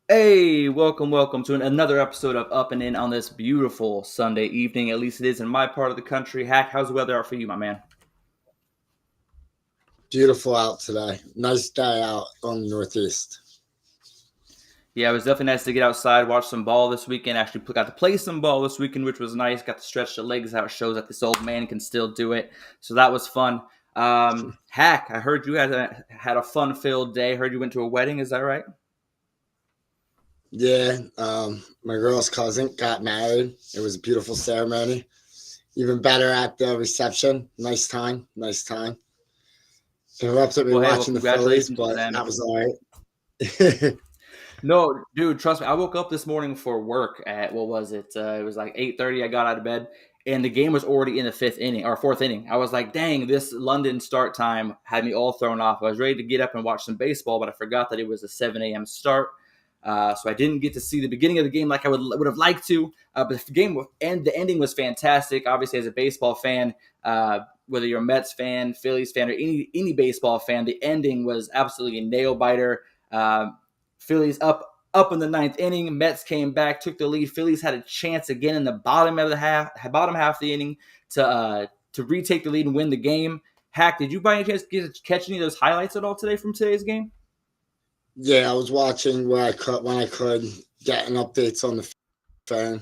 Hey, welcome to another episode of Up and In on this beautiful Sunday evening. At least it is in my part of the country. Hack, how's the weather out for you, my man? Beautiful out today. Nice day out on the Northeast. Yeah, it was definitely nice to get outside, watch some ball this weekend. Actually, got to play some ball this weekend, which was nice. Got to stretch the legs out. Shows that this old man can still do it. So that was fun. Hack, I heard you had a fun-filled day. Heard you went to a wedding. Is that right? Yeah, my girl's cousin got married. It was a beautiful ceremony. Even better at the reception. Nice time. Nice time. Interrupted me Well, hey, watching the Phillies, congratulations to but them. that was all right. No, dude, trust me. I woke up this morning for work at what was it? It was like 8:30. I got out of bed, and the game was already in the fifth inning or fourth inning. I was like, "Dang, this London start time had me all thrown off." I was ready to get up and watch some baseball, but I forgot that it was a 7 a.m. start. So I didn't get to see the beginning of the game like I would have liked to. But the game and the ending was fantastic. Obviously, as a baseball fan, whether you're a Mets fan, Phillies fan, or any baseball fan, the ending was absolutely a nail biter. Phillies up in the ninth inning. Mets came back, took the lead. Phillies had a chance again in the bottom half of the inning to retake the lead and win the game. Hack, did you by any chance catch any of those highlights at all today from today's game? Yeah, I was watching where I could when I could, getting updates on the phone.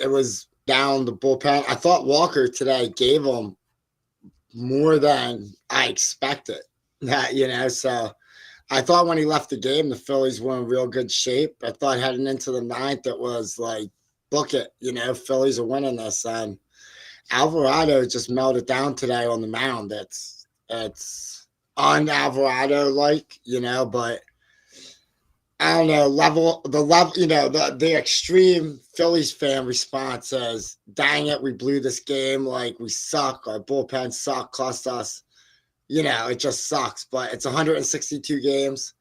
It was down the bullpen. I thought Walker today gave them more than I expected. So I thought when he left the game, the Phillies were in real good shape. I thought heading into the ninth, it was like, book it, Phillies are winning this. And Alvarado just melted down today on the mound. It's on Alvarado like, but I don't know, the extreme Phillies fan response is, dang it, we blew this game, like we suck, our bullpen suck, cost us, it just sucks. But it's 162 games.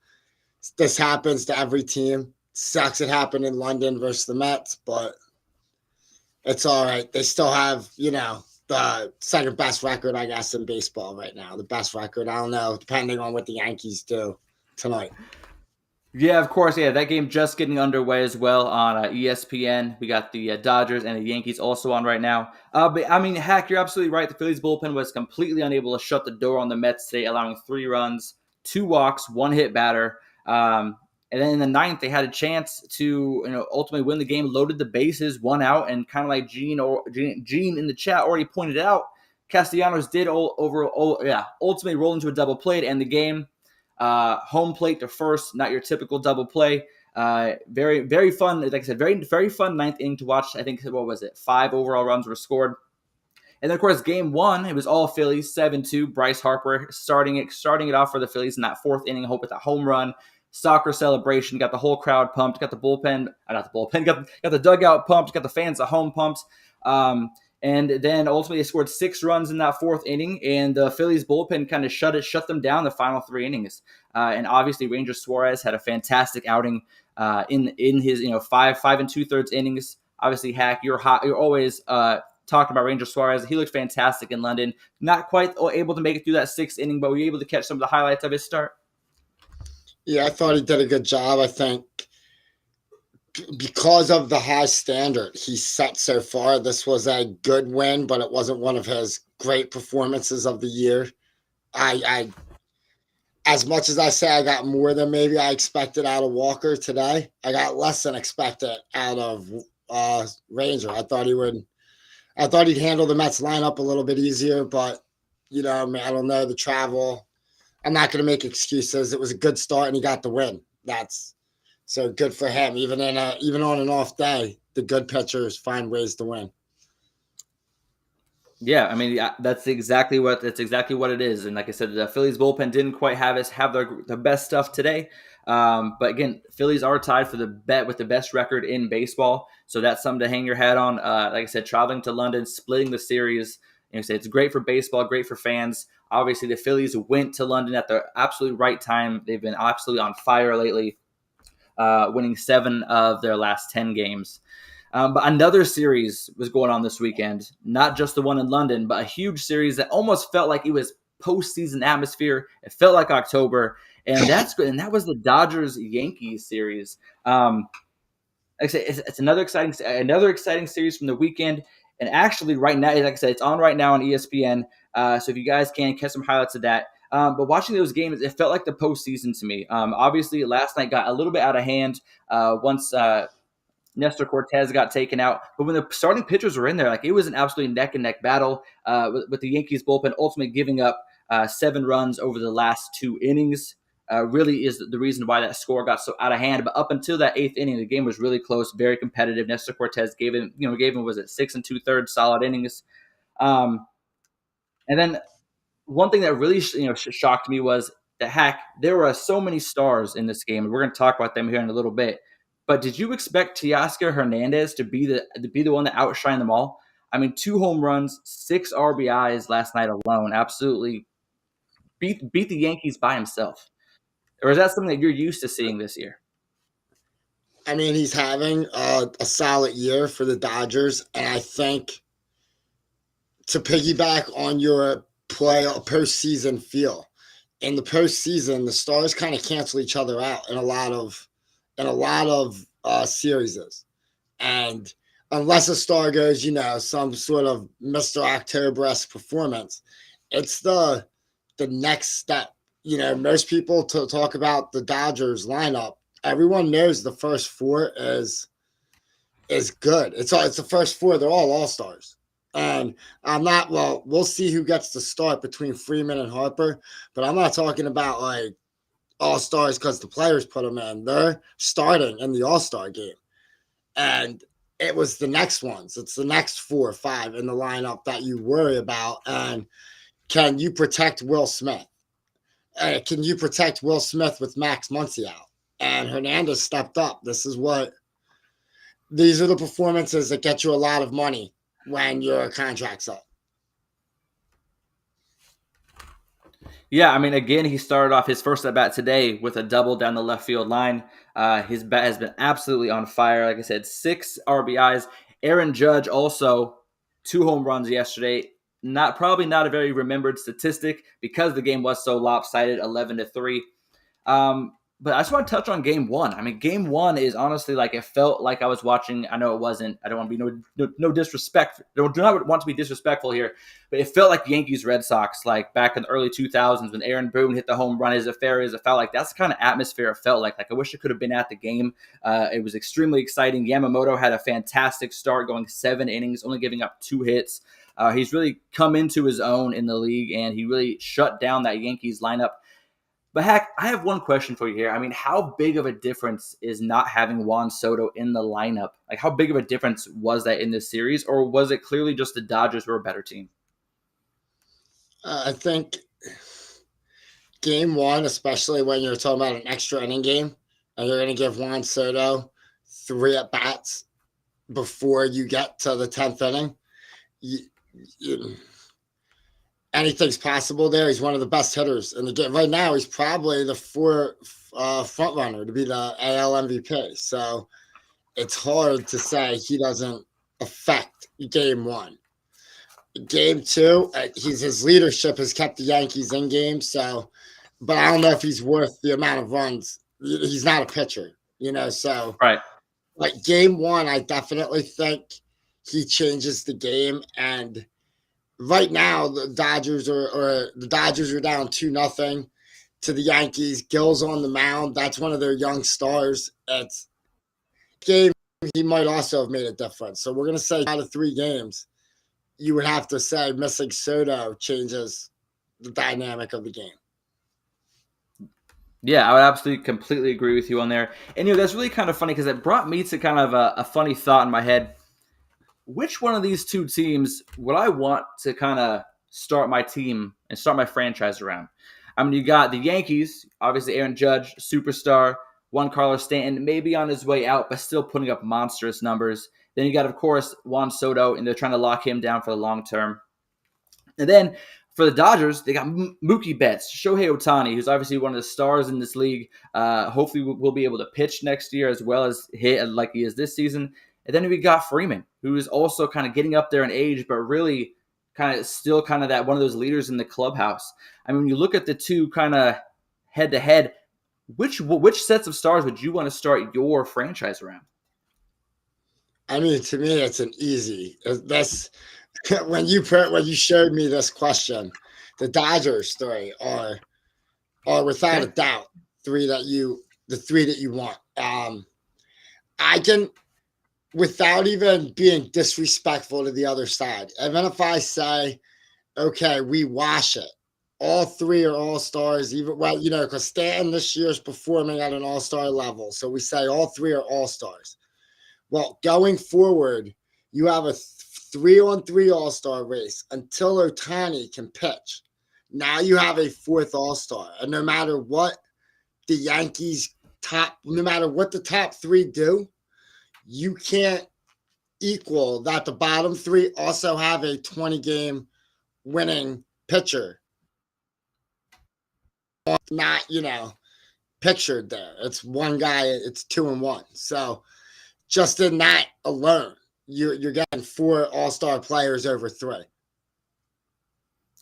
This happens to every team. Sucks it happened in London versus the Mets, but it's all right. They still have, the second best record, I guess, in baseball right now. The best record, I don't know, depending on what the Yankees do tonight. Yeah, of course. Yeah, that game just getting underway as well on ESPN. We got the Dodgers and the Yankees also on right now. But I mean, Hack, you're absolutely right. The Phillies bullpen was completely unable to shut the door on the Mets today, allowing 3 runs, 2 walks, one hit batter. And then in the ninth, they had a chance to ultimately win the game, loaded the bases, 1 out, and kind of like Gene in the chat already pointed out, Castellanos did ultimately roll into a double play to end the game. Home plate to first, not your typical double play. Very, very fun. Like I said, very, very fun ninth inning to watch. I think, what was it? 5 overall runs were scored. And then, of course, game one, it was all Phillies, 7-2. Bryce Harper starting it off for the Phillies in that fourth inning, hope with a home run. Soccer celebration, got the whole crowd pumped, got the bullpen, not the bullpen, got the dugout pumped, got the fans at home pumped. And then ultimately they scored 6 runs in that fourth inning, and the Phillies bullpen kind of shut them down the final 3 innings. And obviously Ranger Suarez had a fantastic outing in his 5 and 2/3 innings. Obviously, Hack, you're hot. You're always talking about Ranger Suarez. He looked fantastic in London. Not quite able to make it through that sixth inning, but were you able to catch some of the highlights of his start? Yeah, I thought he did a good job. I think because of the high standard he set so far, this was a good win, but it wasn't one of his great performances of the year. I as much as I say I got more than maybe I expected out of Walker today, I got less than expected out of Ranger. I thought he'd handle the Mets lineup a little bit easier, but I don't know, the travel. I'm not going to make excuses. It was a good start, and he got the win. That's so good for him. Even on an off day, the good pitchers find ways to win. Yeah, I mean that's exactly what it is. And like I said, the Phillies bullpen didn't quite have their best stuff today. But again, Phillies are tied for the bet with the best record in baseball, so that's something to hang your hat on. Like I said, traveling to London, splitting the series. It's great for baseball, great for fans. Obviously, the Phillies went to London at the absolute right time. They've been absolutely on fire lately, winning 7 of their last 10 games. But another series was going on this weekend, not just the one in London, but a huge series that almost felt like it was postseason atmosphere. It felt like October, and that's good. And that was the Dodgers Yankees series. Like I said, it's another exciting series from the weekend. And actually, right now, like I said, it's on right now on ESPN. So if you guys can catch some highlights of that. But watching those games, it felt like the postseason to me. Obviously, last night got a little bit out of hand once Nestor Cortez got taken out. But when the starting pitchers were in there, like it was an absolutely neck and neck battle with the Yankees bullpen ultimately giving up 7 runs over the last 2 innings. Really is the reason why that score got so out of hand. But up until that 8th inning, the game was really close, very competitive. Nestor Cortez gave him was it 6 2/3 solid innings. Um, and then one thing that really shocked me was that there were so many stars in this game, and we're going to talk about them here in a little bit. But did you expect Teoscar Hernandez to be the one that outshined them all? I mean, 2 home runs, 6 RBIs last night alone. Absolutely beat the Yankees by himself. Or is that something that you're used to seeing this year? I mean, he's having a solid year for the Dodgers, and I think to piggyback on your postseason feel, in the postseason, the stars kind of cancel each other out in a lot of series, and unless a star goes, some sort of Mr. October-esque performance, it's the next step. Most people talk about the Dodgers lineup. Everyone knows the first 4 is good. It's the first 4. They're all stars. And I'm not. Well, we'll see who gets the start between Freeman and Harper. But I'm not talking about like all stars because the players put them in. They're starting in the All-Star game, and it was the next ones. It's the next 4 or 5 in the lineup that you worry about. And can you protect Will Smith? Can you protect Will Smith with Max Muncy out? And Hernandez stepped up. These are the performances that get you a lot of money when your contract's up. Yeah, I mean, again, he started off his first at bat today with a double down the left field line. His bat has been absolutely on fire. Like I said, 6 RBIs. Aaron Judge also 2 home runs yesterday. Probably not a very remembered statistic because the game was so lopsided, 11-3. But I just want to touch on game 1. I mean, game 1 is honestly like it felt like I was watching. I know it wasn't. I don't want to be no disrespect. Do not want to be disrespectful here, but it felt like Yankees Red Sox, like back in the early 2000s when Aaron Boone hit the home run. Is it fair? Is it foul? Like that's the kind of atmosphere it felt like. Like I wish I could have been at the game. It was extremely exciting. Yamamoto had a fantastic start, going 7 innings, only giving up 2 hits. He's really come into his own in the league, and he really shut down that Yankees lineup. But Hack, I have one question for you here. I mean, how big of a difference is not having Juan Soto in the lineup? Like, how big of a difference was that in this series, or was it clearly just the Dodgers were a better team? I think game 1, especially when you're talking about an extra inning game, and you're going to give Juan Soto 3 at bats before you get to the 10th inning. Anything's possible there. He's one of the best hitters in the game. Right now, he's probably the front runner to be the AL MVP. So it's hard to say he doesn't affect game 1. Game 2, his leadership has kept the Yankees in games. So, but I don't know if he's worth the amount of runs. He's not a pitcher, So Right. like game 1, I definitely think he changes the game. And right now, the Dodgers are down 2-0 to the Yankees. Gill's on the mound. That's one of their young stars. It's game. He might also have made a difference. So we're gonna say out of 3 games, you would have to say missing Soto changes the dynamic of the game. Yeah, I would absolutely completely agree with you on there. And that's really kind of funny because it brought me to kind of a funny thought in my head. Which one of these 2 teams would I want to kind of start my team and start my franchise around? I mean, you got the Yankees, obviously Aaron Judge, superstar, Juan Carlos Stanton, maybe on his way out, but still putting up monstrous numbers. Then you got, of course, Juan Soto, and they're trying to lock him down for the long term. And then for the Dodgers, they got Mookie Betts, Shohei Ohtani, who's obviously one of the stars in this league. Hopefully, we'll be able to pitch next year as well as hit like he is this season. And then we got Freeman, who is also kind of getting up there in age, but really kind of still kind of that one of those leaders in the clubhouse. I mean, when you look at the 2 kind of head to head, which sets of stars would you want to start your franchise around? I mean, to me, it's an easy. That's when you showed me this question, the Dodgers story are without a Okay. doubt the three that you want. I can, without even being disrespectful to the other side, even if I say, okay, we wash it. All three are all stars, even well, because Stanton this year is performing at an all-star level. So we say all three are all-stars. Well, going forward, you have a 3-on-3 all-star race until Ohtani can pitch. Now you have a fourth all-star. And no matter what the Yankees no matter what the top three do, you can't equal that the bottom three also have a 20-game winning pitcher. Not, pictured there. It's one guy, it's 2-1. So just in that alone, you're getting 4 all-star players over 3.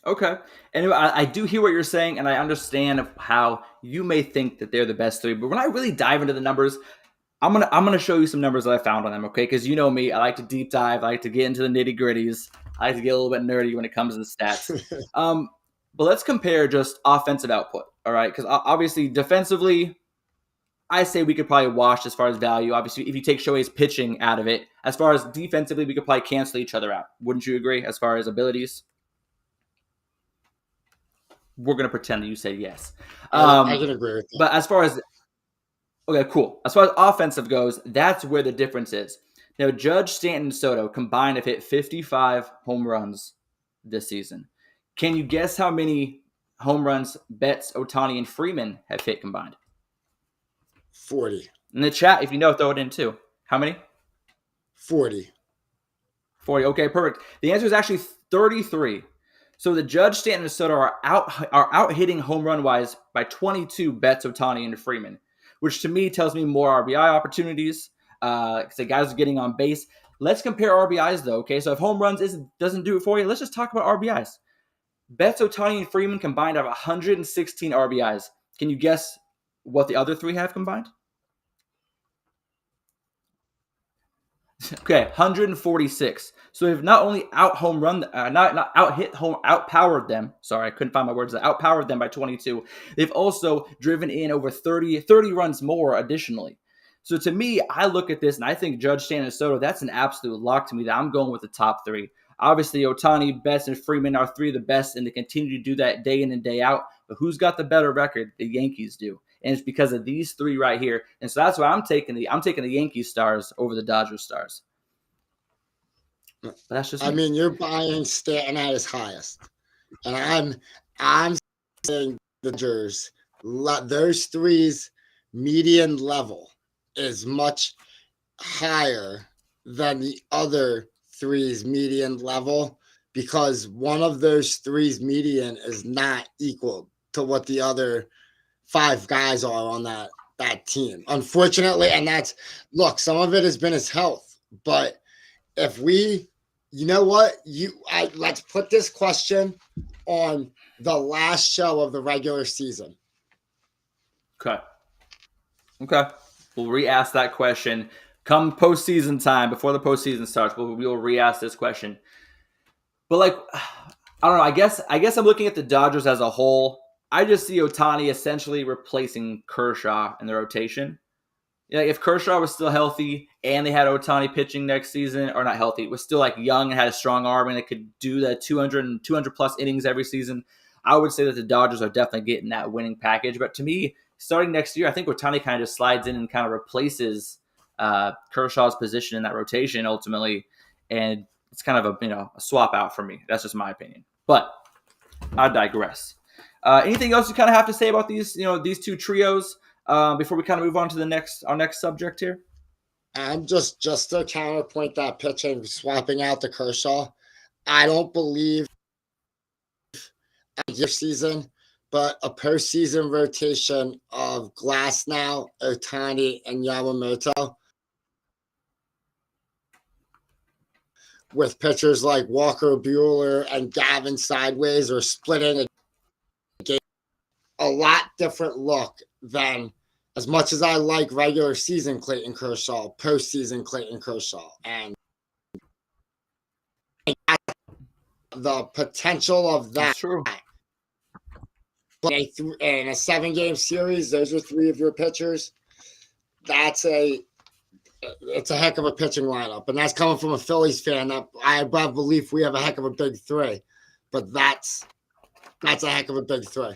Okay. Anyway, I do hear what you're saying, and I understand how you may think that they're the best 3. But when I really dive into the numbers, I'm gonna show you some numbers that I found on them. Okay, because you know me, I like to deep dive, I like to get into the nitty gritties, I like to get a little bit nerdy when it comes to the stats. But let's compare just offensive output. All right, because obviously defensively, I say we could probably wash as far as value. Obviously, if you take Shohei's pitching out of it, as far as defensively, we could probably cancel each other out. Wouldn't you agree? As far as abilities, we're gonna pretend that you say yes. I can agree with that. But as far as okay, cool. As far as offensive goes, that's where the difference is. Now, Judge, Stanton, and Soto combined have hit 55 home runs this season. Can you guess how many home runs Betts, Ohtani, and Freeman have hit combined? 40. In the chat, if you know, throw it in too. How many? 40. 40. Okay, perfect. The answer is actually 33. So the Judge, Stanton, and Soto are out hitting home run wise by 22 Betts, Ohtani, and Freeman, which to me tells me more RBI opportunities because the guys are getting on base. Let's compare RBIs though. Okay, so if home runs doesn't do it for you, let's just talk about RBIs. Betts, Ohtani, and Freeman combined have 116 RBIs. Can you guess what the other 3 have combined? Okay, 146. So they've not only not out hit home, outpowered them. Sorry, I couldn't find my words. Outpowered them by 22. They've also driven in over 30 runs more additionally. So to me, I look at this and I think Judge, Stanton, and Soto, that's an absolute lock to me that I'm going with the top 3. Obviously, Ohtani, Betts, and Freeman are 3 of the best, and they continue to do that day in and day out. But who's got the better record? The Yankees do. And it's because of these 3 right here. And so that's why I'm taking the Yankees stars over the Dodgers stars. But that's just me. I mean, you're buying Stanton at his highest. And I'm saying the Dodgers, those 3's median level is much higher than the other 3's median level because one of those 3's median is not equal to what the other 5 guys are on that team. Unfortunately, and some of it has been his health, but if you know what, let's put this question on the last show of the regular season. Okay. We'll re-ask that question come postseason time, before the postseason starts. We will re-ask this question. But I don't know. I guess I'm looking at the Dodgers as a whole. I just see Ohtani essentially replacing Kershaw in the rotation. If Kershaw was still healthy and they had Ohtani pitching next season, or not healthy, was still young and had a strong arm and it could do the 200 plus innings every season, I would say that the Dodgers are definitely getting that winning package. But to me, starting next year, I think Ohtani kind of just slides in and kind of replaces Kershaw's position in that rotation ultimately, and it's kind of a swap out for me. That's just my opinion. But I digress. Anything else you kind of have to say about these 2 trios before we kind of move on to our next subject here? I'm just to counterpoint that pitching, swapping out the Kershaw. I don't believe a year season, but a postseason rotation of Glasnow, Ohtani, and Yamamoto with pitchers like Walker Buehler and Gavin Sideways or splitting a game a lot different look than, as much as I like regular season Clayton Kershaw, postseason Clayton Kershaw. And the potential of that. That's true. In a 7-game series, those are 3 of your pitchers. It's a heck of a pitching lineup, and that's coming from a Phillies fan. That I believe we have a heck of a big 3, but that's a heck of a big 3.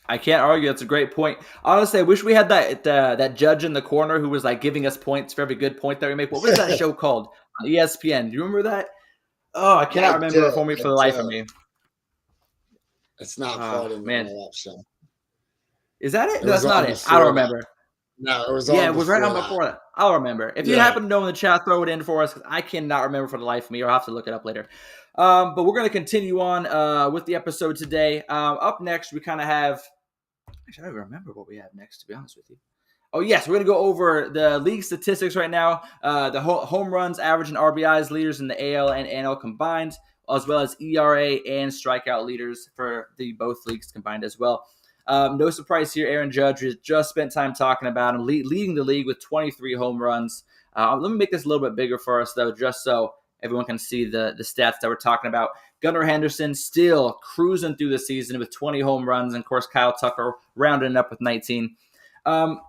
I can't argue. That's a great point. Honestly, I wish we had that judge in the corner who was like giving us points for every good point that we make. What was that show called? ESPN. Do you remember that? Oh, I cannot remember it for me for the life of me. It's not part of the man. interruption. Is that it? No, that's not it. I don't remember. No, it was. Yeah, it was right on before that. I'll remember. If you happen to know in the chat, throw it in for us, because I cannot remember for the life of me, or I'll have to look it up later. But we're going to continue on with the episode today. Up next, we kind of have... Actually, I don't even remember what we have next, to be honest with you. Oh, yes, we're going to go over the league statistics right now. The home runs, average, and RBIs leaders in the AL and NL combined, as well as ERA and strikeout leaders for the both leagues combined as well. No surprise here, Aaron Judge has just spent time talking about him, leading the league with 23 home runs. Let me make this a little bit bigger for us, though, just so everyone can see the stats that we're talking about. Gunnar Henderson still cruising through the season with 20 home runs, and, of course, Kyle Tucker rounding up with 19.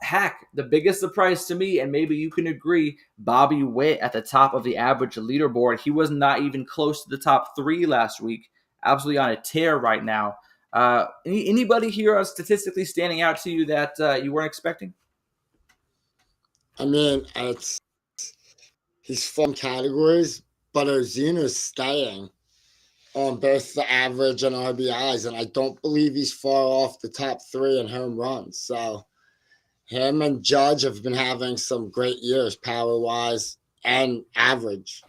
Hack, the biggest surprise to me, and maybe you can agree, Bobby Witt at the top of the average leaderboard. He was not even close to the top 3 last week. Absolutely on a tear right now. Anybody here statistically standing out to you that you weren't expecting? I mean, he's from categories, but Ozuna's staying on both the average and RBIs, and I don't believe he's far off the top 3 in home runs. So him and Judge have been having some great years, power-wise and average,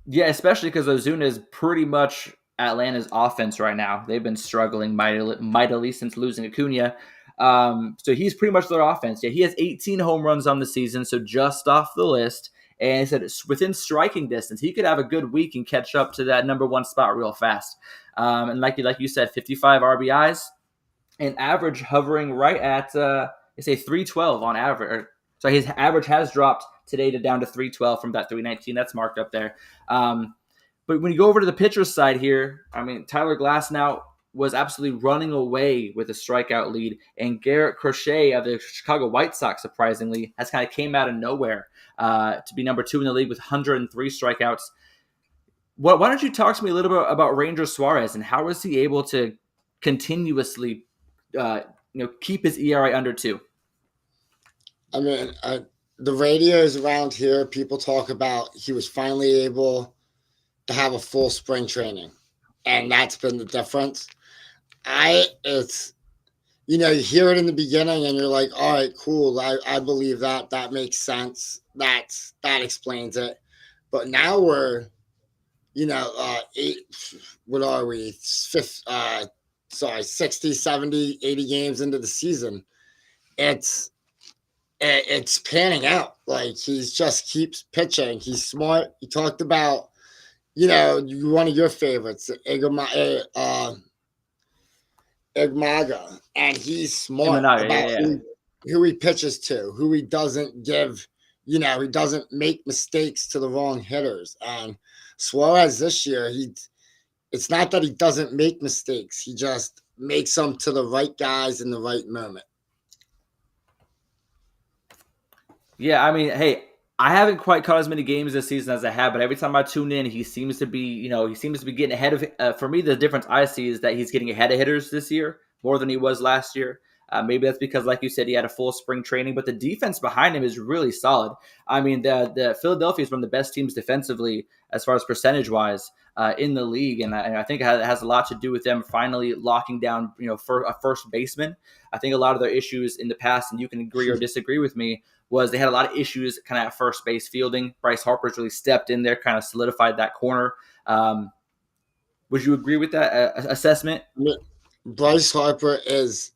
Yeah, especially because Ozuna is pretty much Atlanta's offense right now. They've been struggling mightily since losing Acuna. So he's pretty much their offense. Yeah, he has 18 home runs on the season, so just off the list. And he said it's within striking distance. He could have a good week and catch up to that number 1 spot real fast. And like you said, 55 RBIs and average hovering right at, they say 312 on average. So his average has dropped today down to 312 from that 319. That's marked up there. But when you go over to the pitcher's side here, I mean, Tyler Glasnow was absolutely running away with a strikeout lead. And Garrett Crochet of the Chicago White Sox, surprisingly, has kind of came out of nowhere to be number 2 in the league with 103 strikeouts. Why don't you talk to me a little bit about Ranger Suarez and how was he able to continuously keep his ERA under 2? I mean, the radios around here, people talk about he was finally able to have a full spring training, and that's been the difference. You hear it in the beginning and you're like, all right, cool. I believe that. That makes sense. That explains it. But now we're, what are we? 60, 70, 80 games into the season. It's panning out. Like, he just keeps pitching. He's smart. He talked about, one of your favorites, Igmaga, and he's smart about who he pitches to, who he doesn't give, he doesn't make mistakes to the wrong hitters. And Suarez this year, it's not that he doesn't make mistakes, he just makes them to the right guys in the right moment. Yeah, I mean, hey, I haven't quite caught as many games this season as I have, but every time I tune in, he seems to be, getting ahead of. For me, the difference I see is that he's getting ahead of hitters this year more than he was last year. Maybe that's because, like you said, he had a full spring training, but the defense behind him is really solid. I mean, the Philadelphia is one of the best teams defensively as far as percentage-wise in the league, and I think it has a lot to do with them finally locking down, for a first baseman. I think a lot of their issues in the past, and you can agree or disagree with me, was they had a lot of issues kind of at first base fielding. Bryce Harper's really stepped in there, kind of solidified that corner. Would you agree with that assessment? Bryce Harper is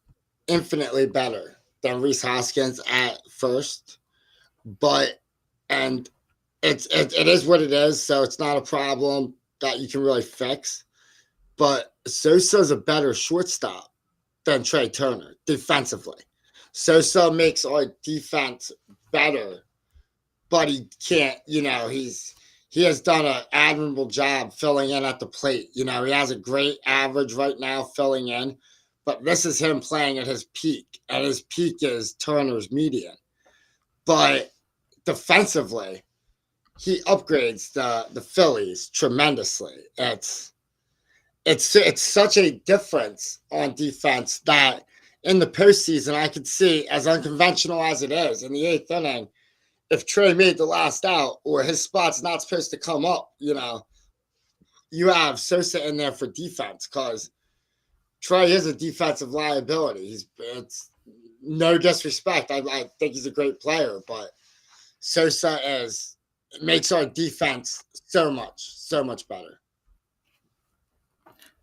infinitely better than Rhys Hoskins at first, and it is what it is, so it's not a problem that you can really fix. but Sosa's a better shortstop than Trey Turner defensively. Sosa makes our defense better, but he can't, he has done an admirable job filling in at the plate. He has a great average right now filling in, but this is him playing at his peak, and his peak is Turner's median. But defensively, he upgrades the Phillies tremendously. It's such a difference on defense that in the postseason I could see, as unconventional as it is, in the eighth inning, if Trey made the last out or his spot's not supposed to come up, you have Sosa in there for defense because Trey is a defensive liability. It's no disrespect. I think he's a great player, but Sosa makes our defense so much better.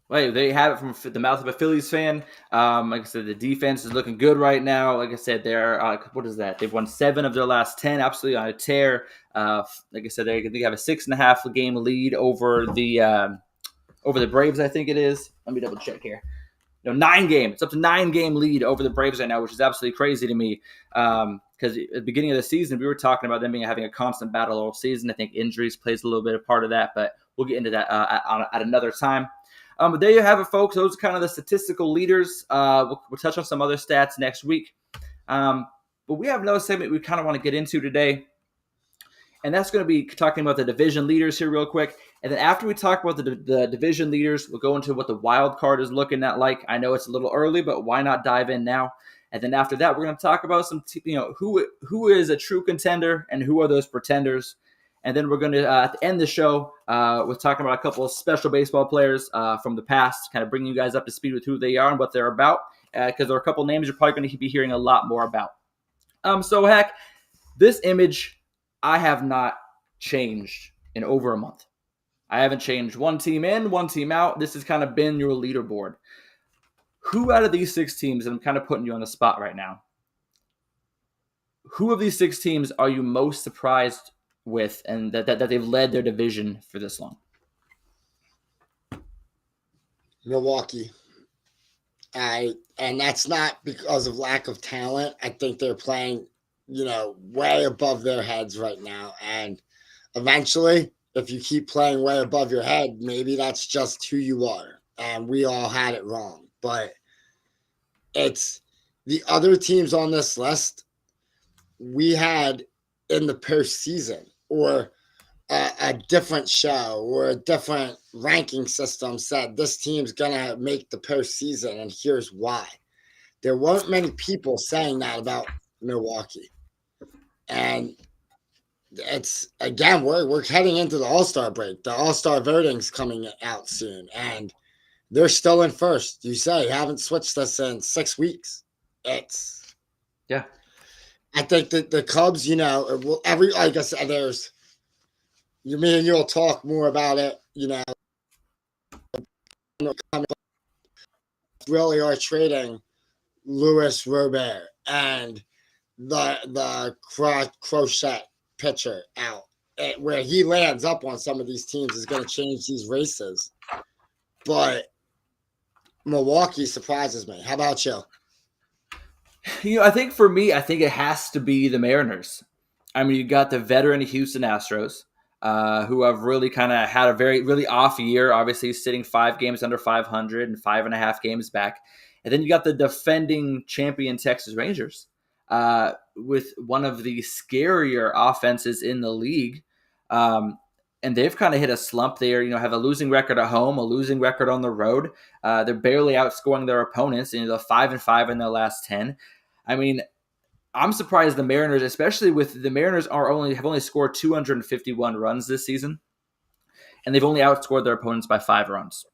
Well, there you have it from the mouth of a Phillies fan. Like I said, the defense is looking good right now. Like I said, they're what is that? They've won 7 of their last 10, absolutely on a tear. Like I said, they have a 6.5 game lead over the Braves. I think it is. Let me double check here. 9 game. It's up to 9 game lead over the Braves right now, which is absolutely crazy to me. Because at the beginning of the season, we were talking about them having a constant battle all season. I think injuries plays a little bit of part of that, but we'll get into that at another time. But there you have it, folks. Those are kind of the statistical leaders. We'll touch on some other stats next week. But we have another segment we kind of want to get into today. And that's going to be talking about the division leaders here real quick. And then after we talk about the division leaders, we'll go into what the wild card is looking at like. I know it's a little early, but why not dive in now? And then after that, we're going to talk about some, who is a true contender and who are those pretenders. And then we're going to end the show with talking about a couple of special baseball players from the past, kind of bringing you guys up to speed with who they are and what they're about, because there are a couple names you're probably going to be hearing a lot more about. So, heck, this image I have not changed in over a month. I haven't changed one team in, one team out. This has kind of been your leaderboard. Who out of these 6 teams, and I'm kind of putting you on the spot right now, who of these 6 teams are you most surprised with and that they've led their division for this long? Milwaukee. And that's not because of lack of talent. I think they're playing, way above their heads right now. And eventually, if you keep playing way above your head, maybe that's just who you are. And we all had it wrong. But it's the other teams on this list we had in the postseason, or a different show or a different ranking system said this team's going to make the postseason, and here's why. There weren't many people saying that about Milwaukee. And it's, again, we're heading into the All-Star break. The All-Star voting's coming out soon, and they're still in first. You say, haven't switched this in 6 weeks. Yeah. I think that the Cubs, like I said, me and you'll talk more about it, really are trading Luis Robert and the crochet pitcher out. Where he lands up on some of these teams is going to change these races. But Milwaukee surprises me. How about you? I think for me, it has to be the Mariners. I mean, you got the veteran Houston Astros, who have really kind of had a really off year, obviously sitting 5 games under 500 and 5.5 games back. And then you got the defending champion Texas Rangers, with one of the scarier offenses in the league. And they've kind of hit a slump there, have a losing record at home, a losing record on the road. They're barely outscoring their opponents, they're 5-5 in their last 10. I mean, I'm surprised the Mariners, especially with the Mariners have only scored 251 runs this season, and they've only outscored their opponents by 5 runs.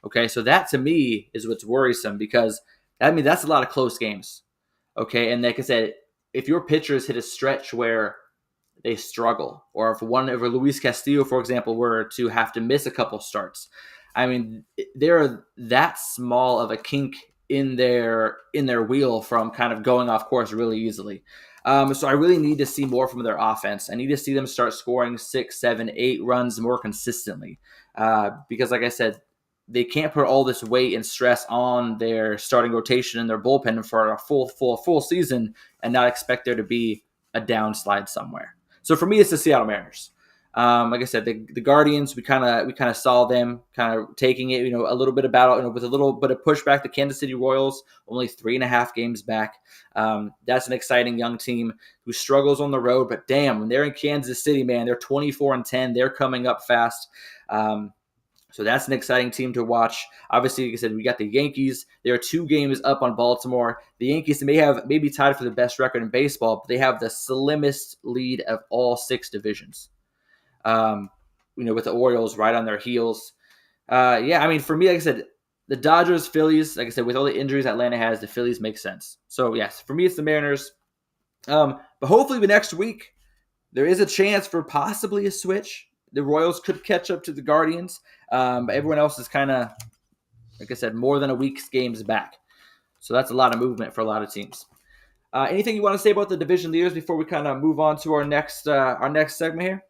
Okay, so that to me is what's worrisome, because that's a lot of close games. Okay, and like I said, if your pitchers hit a stretch where they struggle, or if Luis Castillo, for example, were to have to miss a couple starts, I mean, they're that small of a kink in their wheel from kind of going off course really easily. So I really need to see more from their offense. I need to see them start scoring 6, 7, 8 runs more consistently. Because like I said, they can't put all this weight and stress on their starting rotation and their bullpen for a full season and not expect there to be a downslide somewhere. So for me, it's the Seattle Mariners. Like I said, the Guardians, we kind of saw them kind of taking it, a little bit of battle, with a little bit of pushback. The Kansas City Royals, only 3.5 games back. That's an exciting young team who struggles on the road, but damn, when they're in Kansas City, man, they're 24-10. They're coming up fast. So that's an exciting team to watch. Obviously, like I said, we got the Yankees. They are 2 games up on Baltimore. The Yankees may be tied for the best record in baseball, but they have the slimmest lead of all 6 divisions. With the Orioles right on their heels. For me, like I said, the Dodgers, Phillies, like I said, with all the injuries Atlanta has, the Phillies make sense. So, yes, for me, it's the Mariners. But hopefully the next week, there is a chance for possibly a switch. The Royals could catch up to the Guardians. But everyone else is kind of, like I said, more than a week's games back. So that's a lot of movement for a lot of teams. Anything you want to say about the division leaders before we kind of move on to our next segment here?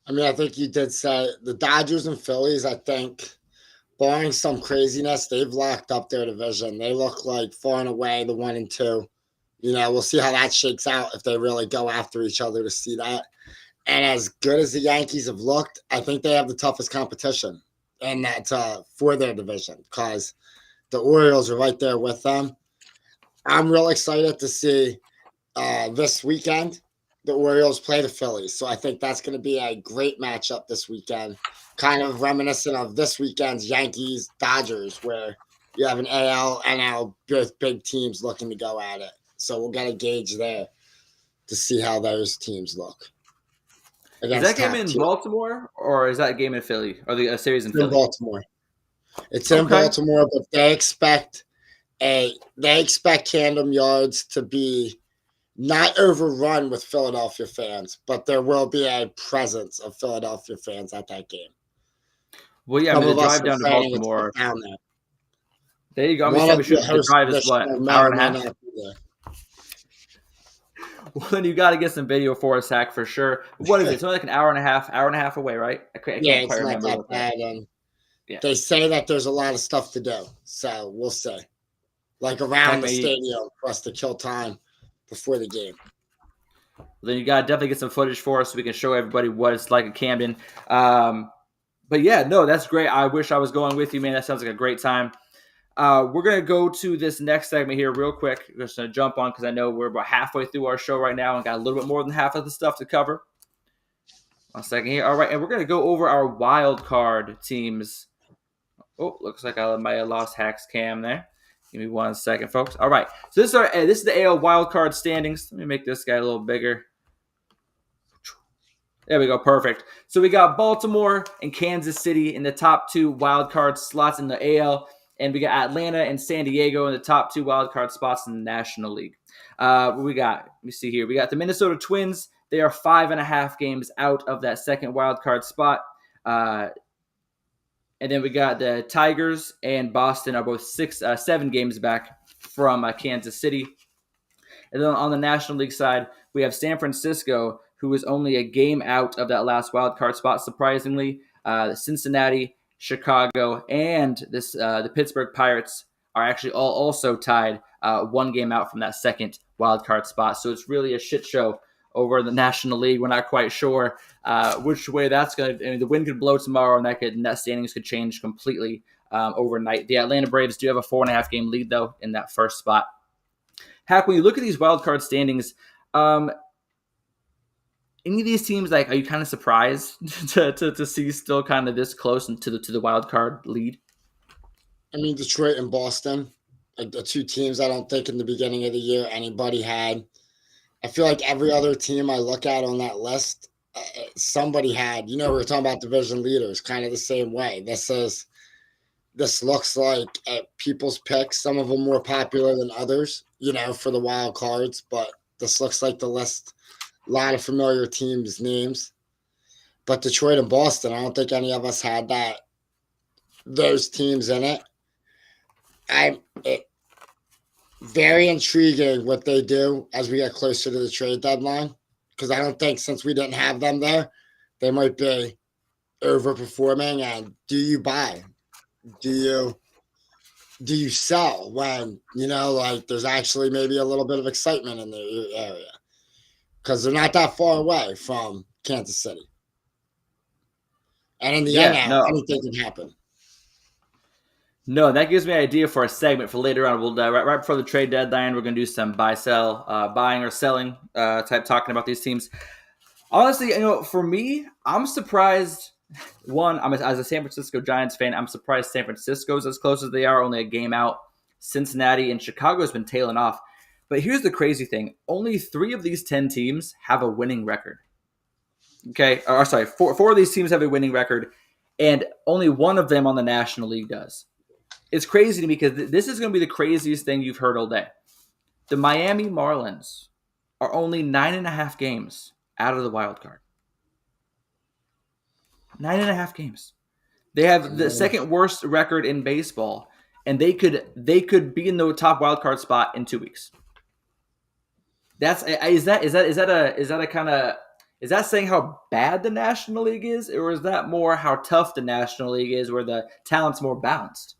I think you did say the Dodgers and Phillies, I think, barring some craziness, they've locked up their division. They look like far and away the 1 and 2. We'll see how that shakes out if they really go after each other to see that. And as good as the Yankees have looked, I think they have the toughest competition, and that's for their division because the Orioles are right there with them. I'm real excited to see this weekend the Orioles play the Phillies. So I think that's going to be a great matchup this weekend, kind of reminiscent of this weekend's Yankees-Dodgers, where you have an AL, NL, both big teams looking to go at it. So we'll get a gauge there to see how those teams look. Is that game in Baltimore or is that game in Philly? Or the series in Philly? Baltimore. It's in Baltimore, but they expect Camden Yards to be not overrun with Philadelphia fans, but there will be a presence of Philadelphia fans at that game. Well, yeah, the drive down to Baltimore. There you go. The drive is what? An hour and a half? Well, then you got to get some video for us, Hack, for sure. What is it? It's only like an hour and a half away, right? I can't quite remember. Not that bad. They say that there's a lot of stuff to do, so we'll see. Like around the stadium for us to kill time before the game. Well, then you got to definitely get some footage for us so we can show everybody what it's like at Camden. But yeah, no, that's great. I wish I was going with you, man. That sounds like a great time. We're going to go to this next segment here real quick. We're just going to jump on because I know we're about halfway through our show right now and got a little bit more than half of the stuff to cover. 1 second here. All right, and we're going to go over our wild card teams. Oh, looks like I might have lost Hack's cam there. Give me 1 second, folks. All right, so this is the AL wild card standings. Let me make this guy a little bigger. There we go. Perfect. So we got Baltimore and Kansas City in the top 2 wild card slots in the AL. And we got Atlanta and San Diego in the top 2 wildcard spots in the National League. We got, let me see here. We got the Minnesota Twins. They are 5.5 games out of that second wildcard spot. And then we got the Tigers and Boston are both 7 games back from Kansas City. And then on the National League side, we have San Francisco, who is only a game out of that last wildcard spot, surprisingly. Cincinnati, Chicago, and the Pittsburgh Pirates are actually all also tied 1 game out from that second wildcard spot. So it's really a shit show over in the National League. We're not quite sure which way that's going to – the wind could blow tomorrow, and that standings could change completely overnight. The Atlanta Braves do have a 4.5 game lead, though, in that first spot. Hack, when you look at these wildcard standings, any of these teams, are you kind of surprised to see still kind of this close to the wild card lead? Detroit and Boston, the 2 teams I don't think in the beginning of the year anybody had. I feel like every other team I look at on that list, somebody had. We were talking about division leaders, kind of the same way. This looks like people's picks. Some of them more popular than others, for the wild cards. But this looks like the list. A lot of familiar teams' names. But Detroit and Boston, I don't think any of us had those teams in it. Very intriguing what they do as we get closer to the trade deadline. Because I don't think since we didn't have them there, they might be overperforming. And do you buy? do you do you sell when like there's actually maybe a little bit of excitement in the area because they're not that far away from Kansas City, and in the Yeah, NL, no, anything can happen. no, that gives me an idea for a segment for later on. We'll right before the trade deadline, we're going to do some buy sell, buying or selling type talking about these teams. Honestly, for me, I'm surprised. One, as a San Francisco Giants fan, I'm surprised San Francisco's as close as they are, only a game out. Cincinnati and Chicago's been tailing off. But here's the crazy thing: only 3 of these 10 teams have a winning record. Okay, or sorry, four of these teams have a winning record, and only one of them on the National League does. It's crazy to me because this is going to be the craziest thing you've heard all day. The Miami Marlins are only 9.5 games out of the wild card. 9.5 games. They I have the mean, second worst record in baseball, and they could be in the top wild card spot in 2 weeks. That's is that a kind of is that saying how bad the National League is, or is that more how tough the National League is, where the talent's more balanced?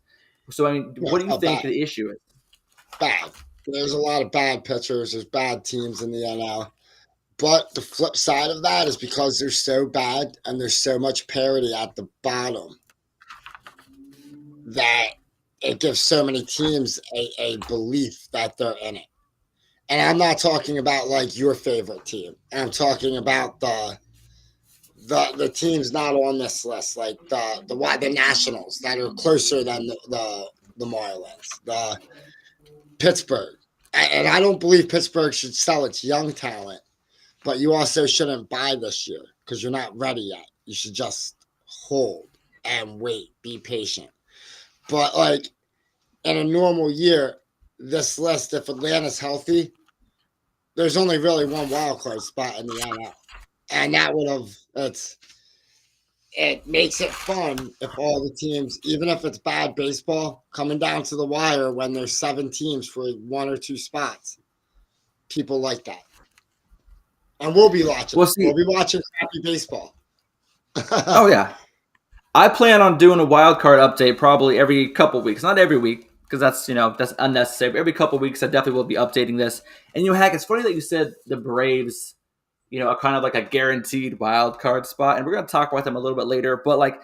So I mean, what do you think bad, the issue is? bad. There's a lot of bad pitchers. There's bad teams in the NL. But the flip side of that is because they're so bad and there's so much parity at the bottom that it gives so many teams a belief that they're in it. And I'm not talking about like your favorite team. I'm talking about the teams not on this list, like the Nationals that are closer than the Marlins, the Pittsburgh. And I don't believe Pittsburgh should sell its young talent, but you also shouldn't buy this year because you're not ready yet. You should just hold and wait, be patient. But like in a normal year, this list, if Atlanta's healthy, there's only really one wild card spot in the NL, and that would have it makes it fun if all the teams, even if it's bad baseball, coming down to the wire when there's 7 teams for 1 or 2 spots. People like that, and we'll be watching Well, it. see, We'll be watching crappy baseball. oh yeah, I plan on doing a wild card update probably every couple weeks, not every week because that's unnecessary. But every couple weeks, I definitely will be updating this. And Hack, it's funny that you said the Braves, are kind of like a guaranteed wild card spot, and we're going to talk about them a little bit later. But like,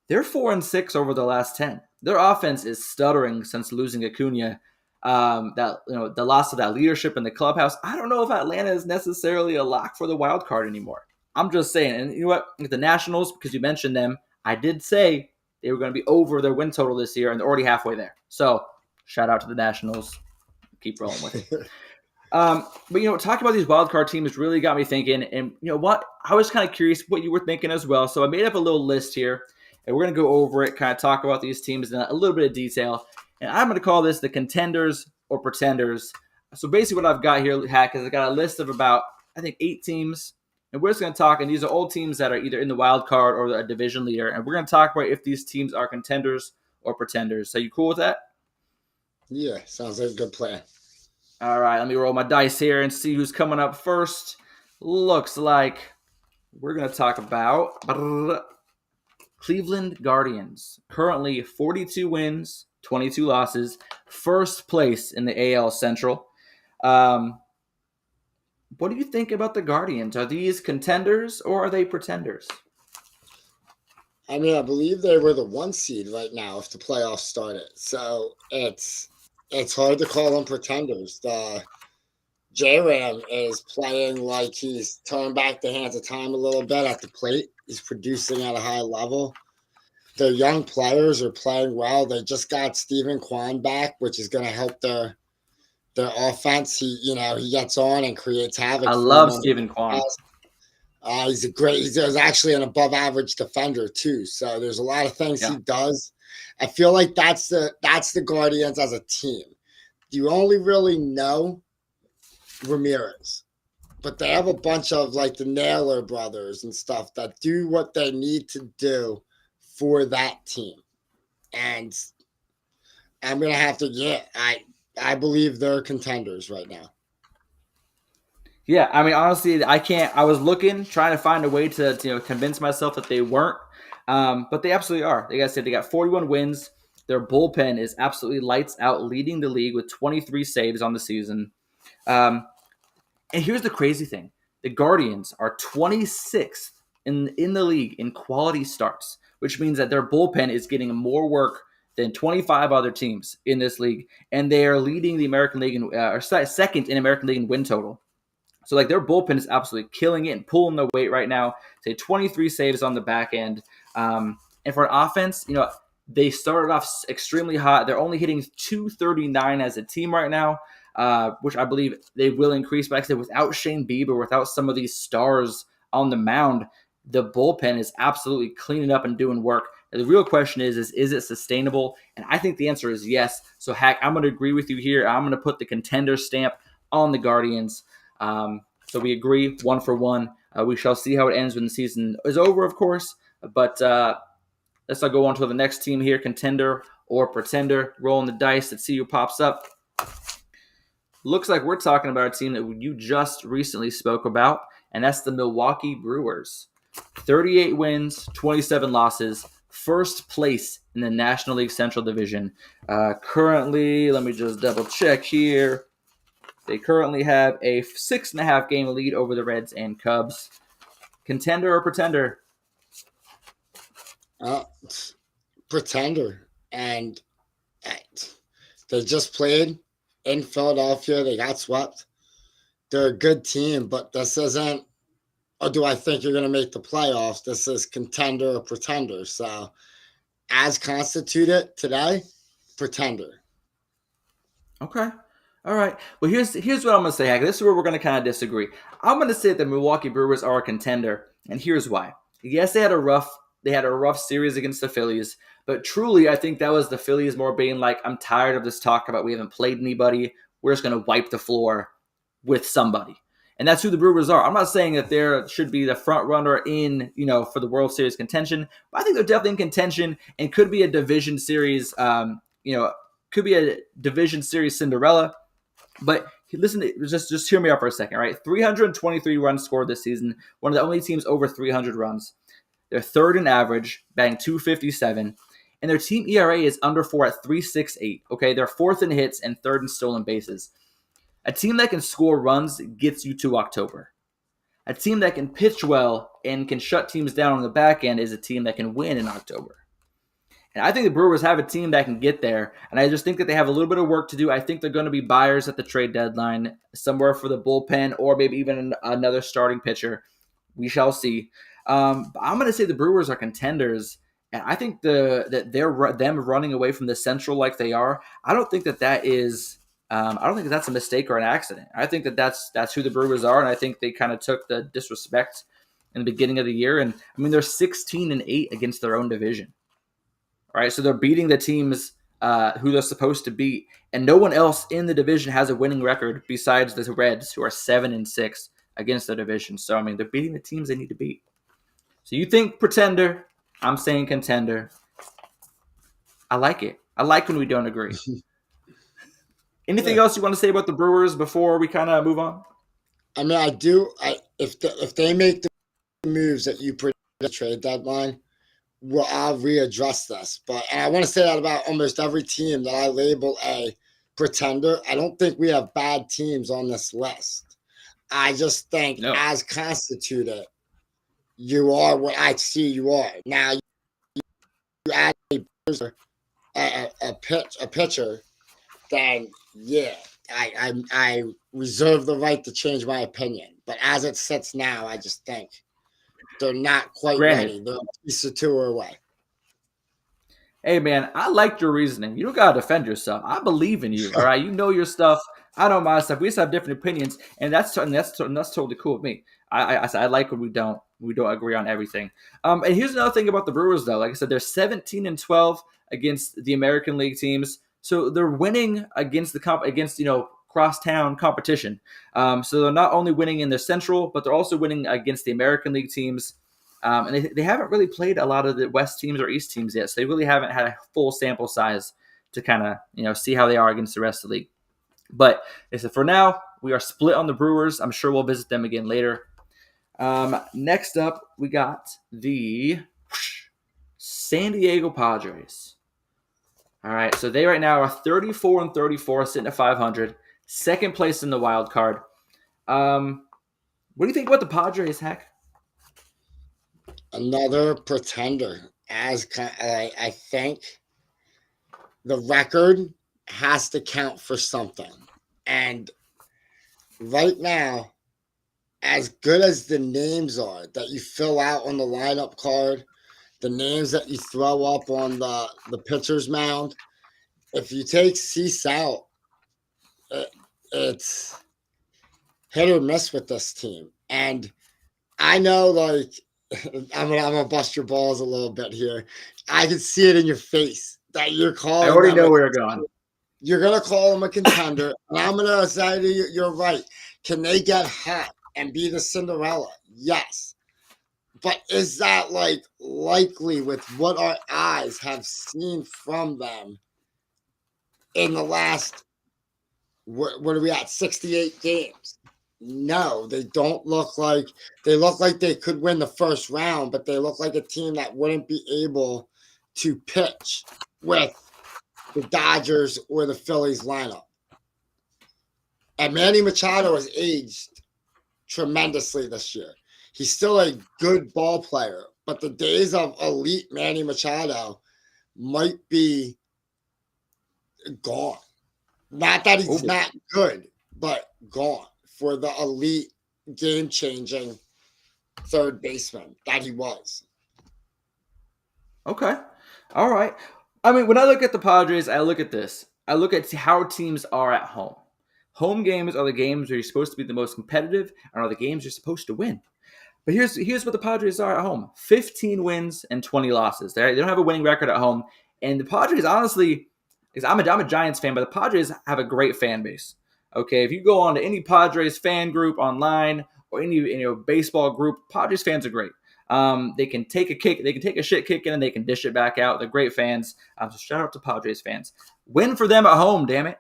they're 4-6 over the last 10. Their offense is stuttering since losing Acuna. The loss of that leadership in the clubhouse. I don't know if Atlanta is necessarily a lock for the wild card anymore. I'm just saying. And you know what? The Nationals, because you mentioned them, I did say they were going to be over their win total this year, and they're already halfway there. So shout out to the Nationals. Keep rolling with it. But talking about these wildcard teams really got me thinking. And you know what? I was kind of curious what you were thinking as well. So I made up a little list here, and we're going to go over it, kind of talk about these teams in a little bit of detail. And I'm going to call this the contenders or pretenders. So basically, what I've got here, Hack, is I got a list of about, I think, 8 teams. And we're just going to talk, and these are all teams that are either in the wild card or a division leader. And we're going to talk about if these teams are contenders or pretenders. So you cool with that? Yeah, sounds like a good plan. All right, let me roll my dice here and see who's coming up first. Looks like we're going to talk about Cleveland Guardians. Currently 42 wins, 22 losses. First place in the AL Central. What do you think about the Guardians? Are these contenders or are they pretenders? I mean, I believe they were the 1 seed right now if the playoffs started. So it's hard to call them pretenders. The J-Ram is playing like he's turned back the hands of time a little bit at the plate. He's producing at a high level. Their young players are playing well. They just got Stephen Kwan back, which is going to help their offense. He gets on and creates havoc I for them love on the Stephen Kwan. he's actually an above average defender too. So there's a lot of things Yeah. he does. I feel like that's the Guardians as a team. You only really know Ramirez, but they have a bunch of like the Naylor brothers and stuff that do what they need to do for that team. And I'm gonna have to I believe they're contenders right now. Yeah, I mean, honestly, I can't. I was trying to find a way to convince myself that they weren't, but they absolutely are. Like I said, they got 41 wins. Their bullpen is absolutely lights out, leading the league with 23 saves on the season. Um, and here's the crazy thing. The Guardians are 26th in the league in quality starts, which means that their bullpen is getting more work than 25 other teams in this league, and they are leading the American League or second in American League in win total. So like their bullpen is absolutely killing it and pulling the weight right now. Say 23 saves on the back end. And for an offense, they started off extremely hot. They're only hitting 239 as a team right now, which I believe they will increase. But like I said, without Shane Bieber, without some of these stars on the mound, the bullpen is absolutely cleaning up and doing work. And the real question is it sustainable? And I think the answer is yes. So, Hack, I'm going to agree with you here. I'm going to put the contender stamp on the Guardians. So we agree 1-for-1. We shall see how it ends when the season is over, of course. But let's not go on to the next team here, contender or pretender. Rolling the dice. Let's see who pops up. Looks like we're talking about a team that you just recently spoke about, and that's the Milwaukee Brewers. 38 wins, 27 losses, first place in the National League Central Division. Currently, let me just double check here. They currently have a 6.5 game lead over the Reds and Cubs. Contender or pretender? Pretender. And they just played in Philadelphia. They got swept. They're a good team, but this isn't, or do I think you're going to make the playoffs? This is contender or pretender. So as constituted today, pretender. Okay. All right. Well, here's what I'm going to say, Hack. This is where we're going to kind of disagree. I'm going to say that the Milwaukee Brewers are a contender, and here's why. Yes, they had a rough series against the Phillies, but truly, I think that was the Phillies more being like, I'm tired of this talk about we haven't played anybody. We're just going to wipe the floor with somebody. And that's who the Brewers are. I'm not saying that there should be the front runner in, for the World Series contention, but I think they're definitely in contention and could be a division series, could be a division series Cinderella. But listen, just hear me out for a second, right? 323 runs scored this season. One of the only teams over 300 runs. They're third in average, batting .257, and their team ERA is under 4 at 3.68. Okay, they're fourth in hits and third in stolen bases. A team that can score runs gets you to October. A team that can pitch well and can shut teams down on the back end is a team that can win in October. And I think the Brewers have a team that can get there, and I just think that they have a little bit of work to do. I think they're going to be buyers at the trade deadline, somewhere for the bullpen or maybe even another starting pitcher. We shall see. I'm going to say the Brewers are contenders, and I think them running away from the Central like they are. I don't think that is. I don't think that's a mistake or an accident. I think that's who the Brewers are, and I think they kind of took the disrespect in the beginning of the year. And I mean, they're 16-8 against their own division. All right, so they're beating the teams who they're supposed to beat, and no one else in the division has a winning record besides the Reds, who are 7-6 against the division. So I mean, they're beating the teams they need to beat. So you think pretender? I'm saying contender. I like it. I like when we don't agree. Anything else you want to say about the Brewers before we kind of move on? I mean, I do. If they make the moves that you predict at the trade deadline, well, I'll readdress this. And I want to say that about almost every team that I label a pretender. I don't think we have bad teams on this list. I just think as constituted, you are what I see you are. Now, you add a pitcher, then yeah, I reserve the right to change my opinion. But as it sits now, I just think they're not quite ready. They're a piece or two away. Hey, man, I liked your reasoning. You don't got to defend yourself. I believe in you, all right? You know your stuff. I know my stuff. We just have different opinions, and that's totally cool with me. I like when we don't agree on everything. And here's another thing about the Brewers, though. Like I said, they're 17-12 against the American League teams, so they're winning against crosstown competition. So they're not only winning in the Central, but they're also winning against the American League teams. And they haven't really played a lot of the West teams or East teams yet, so they really haven't had a full sample size to kind of see how they are against the rest of the league. But for now, we are split on the Brewers. I'm sure we'll visit them again later. Next up, we got the San Diego Padres. All right, so they right now are 34-34, sitting at 500, second place in the wild card. What do you think about the Padres, Heck? Another pretender. I think the record has to count for something. And right now, as good as the names are that you fill out on the lineup card, the names that you throw up on the pitcher's mound, if you take Cease out, it's hit or miss with this team. And I know, like, I'm gonna bust your balls a little bit here. I can see it in your face that you're I calling already them know where you're going. you're gonna call them a contender, and I'm gonna say to you, you're right. Can they get hot and be the Cinderella? Yes. But is that like likely with what our eyes have seen from them in the last what are we at 68 games? No, they don't look like they look like they could win the first round, but they look like a team that wouldn't be able to pitch with the Dodgers or the Phillies lineup. And Manny Machado has aged tremendously this year. He's still a good ball player, but the days of elite Manny Machado might be gone. Not that he's Ooh, not good, but gone for the elite game changing third baseman that he was. okay. All right. I mean, when I look at the Padres, I look at this. I look at how teams are at home. Home games are the games where you're supposed to be the most competitive and are the games you're supposed to win. But here's what the Padres are at home: 15 wins and 20 losses. They don't have a winning record at home, and the Padres, honestly, because I'm a Giants fan, but the Padres have a great fan base. Okay, if you go on to any Padres fan group online or any baseball group, Padres fans are great. They can take a kick, they can take a shit kicking, and they can dish it back out. They're great fans. So shout out to Padres fans. Win for them at home, damn it.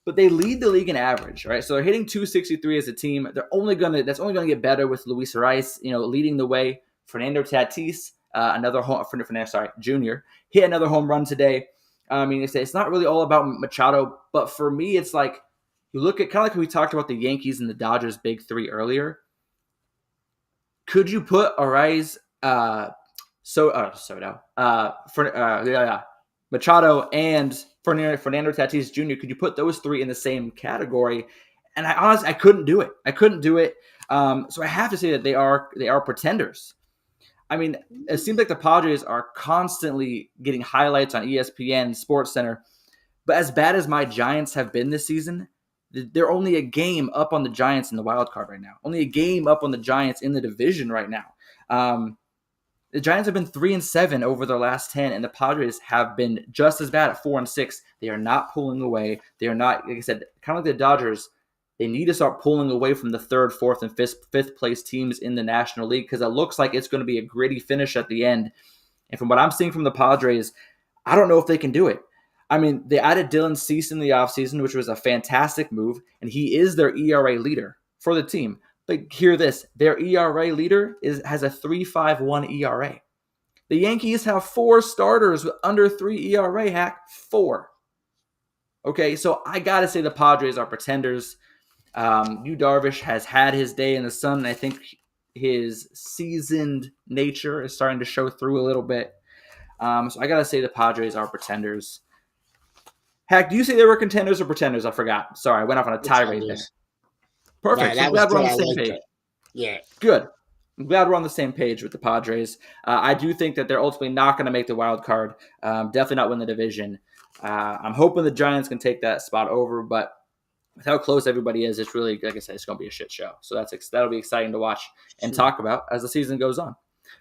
But they lead the league in average, right? So they're hitting 263 as a team. That's only gonna get better with Luis Rice, leading the way. Fernando Tatis, Junior, hit another home run today. I mean, it's not really all about Machado, but for me, it's like you look at kind of like we talked about the Yankees and the Dodgers' big three earlier. Could you put Arraez, Machado and Fernando Tatis Jr.? Could you put those three in the same category? And I couldn't do it. So I have to say that they are pretenders. I mean, it seems like the Padres are constantly getting highlights on ESPN, Sports Center. But as bad as my Giants have been this season, they're only a game up on the Giants in the wild card right now. Only a game up on the Giants in the division right now. The Giants have been 3-7 over their last 10, and the Padres have been just as bad at 4-6. They are not pulling away. They are not, like I said, kind of like the Dodgers. They need to start pulling away from the third, fourth, and fifth place teams in the National League because it looks like it's going to be a gritty finish at the end. And from what I'm seeing from the Padres, I don't know if they can do it. I mean, they added Dylan Cease in the offseason, which was a fantastic move, and he is their ERA leader for the team. But hear this, their ERA leader has a 3.51 ERA. The Yankees have 4 starters with under 3 ERA, Hack. 4. Okay, so I got to say the Padres are pretenders. Yu Darvish has had his day in the sun, and I think his seasoned nature is starting to show through a little bit. So I got to say the Padres are pretenders. Hack, do you say they were contenders or pretenders? I forgot. Sorry, I went off on a tirade there. Perfect. No, So I'm that was glad we're good. on the I same liked page. it. Yeah. Good. I'm glad we're on the same page with the Padres. I do think that they're ultimately not going to make the wild card. Definitely not win the division. I'm hoping the Giants can take that spot over, but with how close everybody is, it's really, like I said, it's going to be a shit show. So that'll be exciting to watch and talk about as the season goes on.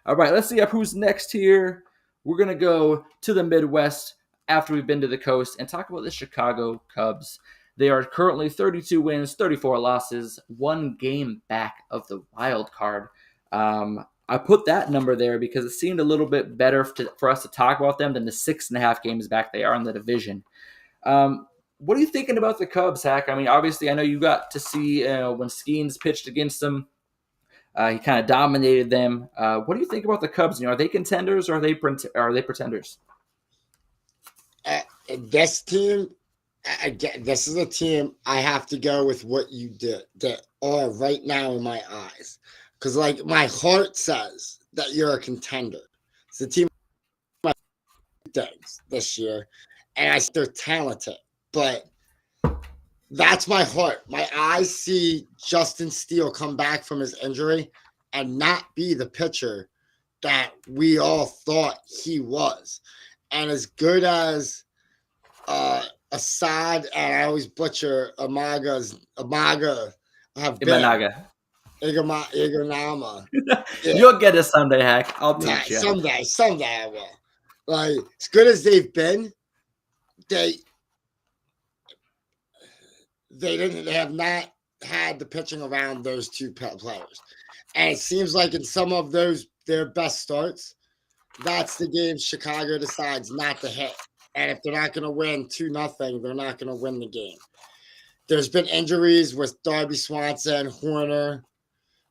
All right, let's see who's next here. We're going to go to the Midwest after we've been to the coast and talk about the Chicago Cubs. They are currently 32 wins, 34 losses, 1 game back of the wild card. I put that number there because it seemed a little bit better for us to talk about them than the 6.5 games back they are in the division. What are you thinking about the Cubs, Hack? I mean, obviously, I know you got to see when Skeens pitched against them. He kind of dominated them. What do you think about the Cubs? Are they contenders or are they pretenders? this team, again, this is a team I have to go with what you did that are right now in my eyes. Because, like, my heart says that you're a contender. It's the team things this year, and I think they're talented, but that's my heart. My eyes see Justin Steele come back from his injury and not be the pitcher that we all thought he was. And as good as Assad and I always butcher Amaga have been, Imanaga. Iganama. Yeah, You'll get it someday, Hack. I'll nah, teach you. someday I will. Like, as good as they've been, they they have not had the pitching around those two players. And it seems like in some of their best starts, that's the game Chicago decides not to hit. And if they're not going to win 2-0, they're not going to win the game. There's been injuries with Darby Swanson, Horner,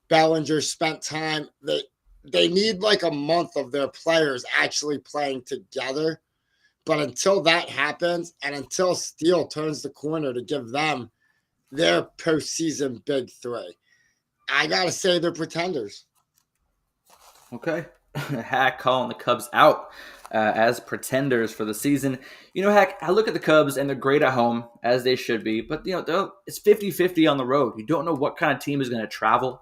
Bellinger spent time. They need like a month of their players actually playing together. But until that happens, and until Steele turns the corner to give them their postseason big three, I gotta say they're pretenders. Okay. Hack calling the Cubs out as pretenders for the season. Hack, I look at the Cubs and they're great at home, as they should be, but, it's 50-50 on the road. You don't know what kind of team is going to travel.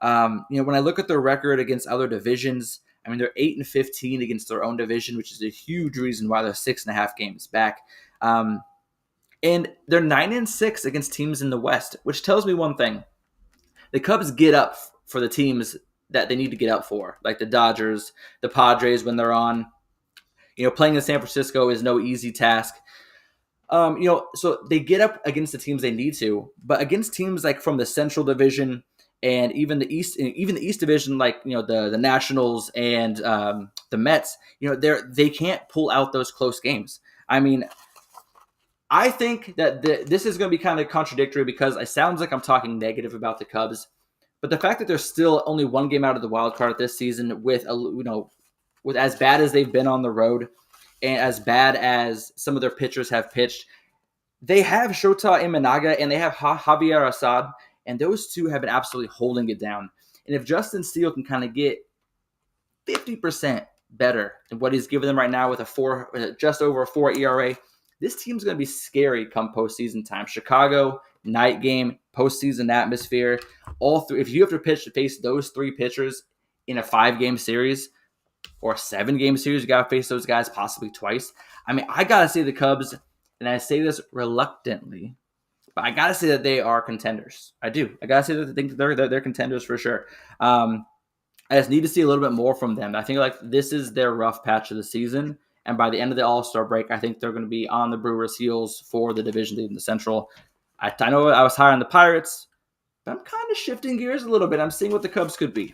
When I look at their record against other divisions, I mean, they're 8-15 against their own division, which is a huge reason why they're 6.5 games back. And they're 9-6 against teams in the West, which tells me one thing. The Cubs get up for the teams that they need to get up for, like the Dodgers, the Padres when they're on. Playing in San Francisco is no easy task. So they get up against the teams they need to, but against teams like from the Central Division and even the East Division, like the Nationals and the Mets, they can't pull out those close games. I mean, I think that this is going to be kind of contradictory because it sounds like I'm talking negative about the Cubs, but the fact that they're still only one game out of the wild card this season with as bad as they've been on the road and as bad as some of their pitchers have pitched, they have Shota Imanaga and they have Javier Assad, and those two have been absolutely holding it down. And if Justin Steele can kind of get 50% better than what he's giving them right now with just over a 4 ERA, this team's going to be scary come postseason time. Chicago, night game, postseason atmosphere, all three. If you have to face those three pitchers in a 5-game series or a 7-game series, you got to face those guys possibly twice. I mean, I got to say the Cubs, and I say this reluctantly, but I got to say that they are contenders. I do. I got to say that I think they're contenders for sure. I just need to see a little bit more from them. I think like this is their rough patch of the season. And by the end of the All-Star break, I think they're going to be on the Brewers' heels for the division lead in the Central. I know I was high on the Pirates, but I'm kind of shifting gears a little bit. I'm seeing what the Cubs could be.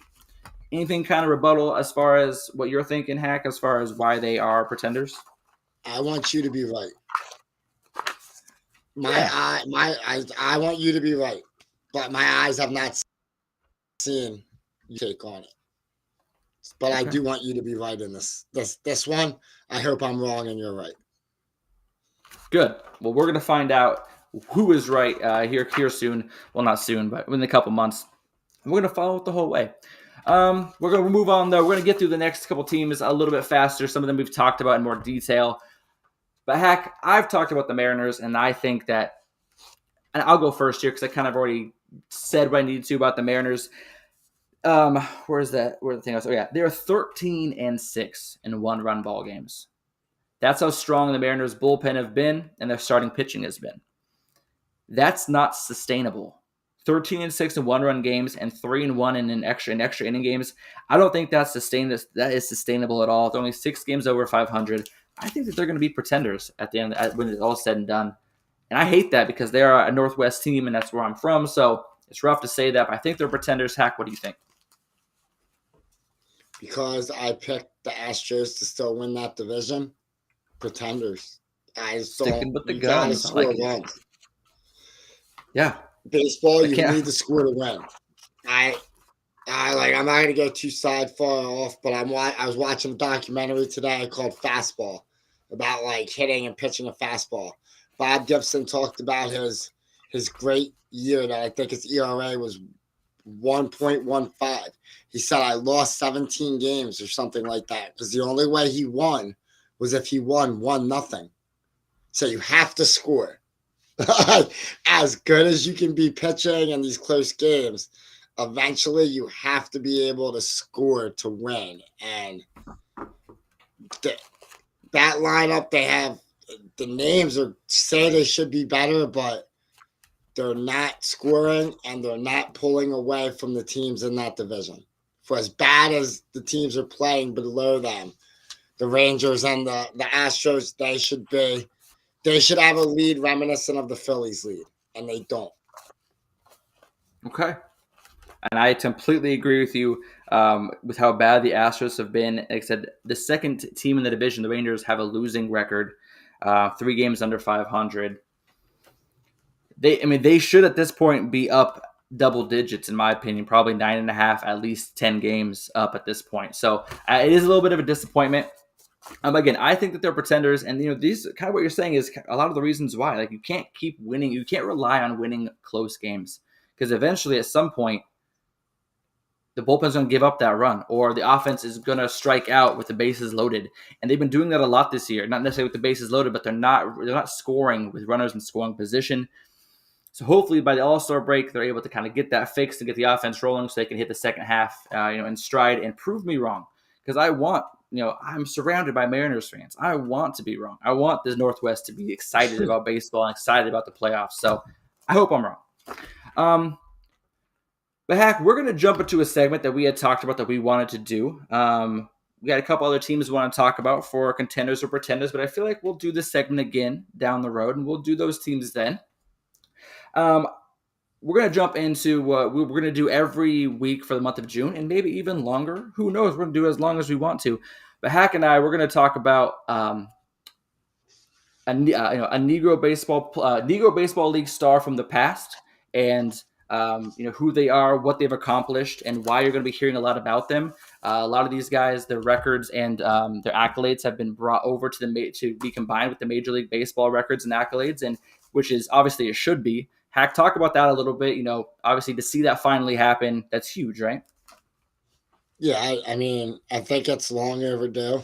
Anything kind of rebuttal as far as what you're thinking, Hack, as far as why they are pretenders? I want you to be right. I want you to be right, but my eyes have not seen you take on it. But okay. I do want you to be right in this one. I hope I'm wrong and you're right. Good. Well, we're going to find out who is right here soon. Well, not soon, but in a couple months. We're going to follow it the whole way. We're going to move on, though. We're going to get through the next couple teams a little bit faster. Some of them we've talked about in more detail. But, Hack, I've talked about the Mariners, and I think that – and I'll go first here because I kind of already said what I needed to about the Mariners. Where's the thing else? Oh yeah, they're 13-6 in one-run ball games. That's how strong the Mariners bullpen have been, and their starting pitching has been. That's not sustainable. 13-6 in one-run games and 3-1 in extra inning games. I don't think that is sustainable at all. They're only 6 games over 500. I think that they're going to be pretenders at the end when it's all said and done. And I hate that because they are a Northwest team, and that's where I'm from. So it's rough to say that, but I think they're pretenders. Hack, what do you think? Because I picked the Astros to still win that division, pretenders. I sticking with the guns. Score runs. Yeah, baseball, you need to score to win. I'm not going to go too far off, but I was watching a documentary today called Fastball, about like hitting and pitching a fastball. Bob Gibson talked about his great year that I think his ERA was 1.15. He said I lost 17 games or something like that because the only way he won was if he won 1-0. So you have to score. As good as you can be pitching in these close games, eventually you have to be able to score to win. And that lineup, they have the names are say they should be better, but they're not scoring and they're not pulling away from the teams in that division. For as bad as the teams are playing below them, the Rangers and the Astros, they should have a lead reminiscent of the Phillies lead, and they don't. Okay. And I completely agree with you with how bad the Astros have been. Like I said, the second team in the division, the Rangers, have a losing record, 3 games under 500. They should at this point be up double digits, in my opinion, probably 9.5, at least 10 games up at this point. So it is a little bit of a disappointment. Again, I think that they're pretenders, and these kind of what you're saying is a lot of the reasons why. Like you can't keep winning, you can't rely on winning close games because eventually, at some point, the bullpen's going to give up that run, or the offense is going to strike out with the bases loaded. And they've been doing that a lot this year. Not necessarily with the bases loaded, but they're not scoring with runners in scoring position. So hopefully by the All-Star break, they're able to kind of get that fixed and get the offense rolling, so they can hit the second half, in stride and prove me wrong. Because I'm surrounded by Mariners fans. I want to be wrong. I want the Northwest to be excited about baseball and excited about the playoffs. So I hope I'm wrong. But Hack, we're going to jump into a segment that we had talked about that we wanted to do. We got a couple other teams we want to talk about for contenders or pretenders, but I feel like we'll do this segment again down the road, and we'll do those teams then. We're going to jump into what we're going to do every week for the month of June, and maybe even longer. Who knows? We're going to do it as long as we want to. But Hack and I, we're going to talk about a Negro baseball league star from the past, and who they are, what they've accomplished, and why you're going to be hearing a lot about them. A lot of these guys, their records and their accolades have been brought over to be combined with the Major League Baseball records and accolades, and which is obviously it should be. Hack, talk about that a little bit. Obviously to see that finally happen, that's huge, right? Yeah, I mean, I think it's long overdue.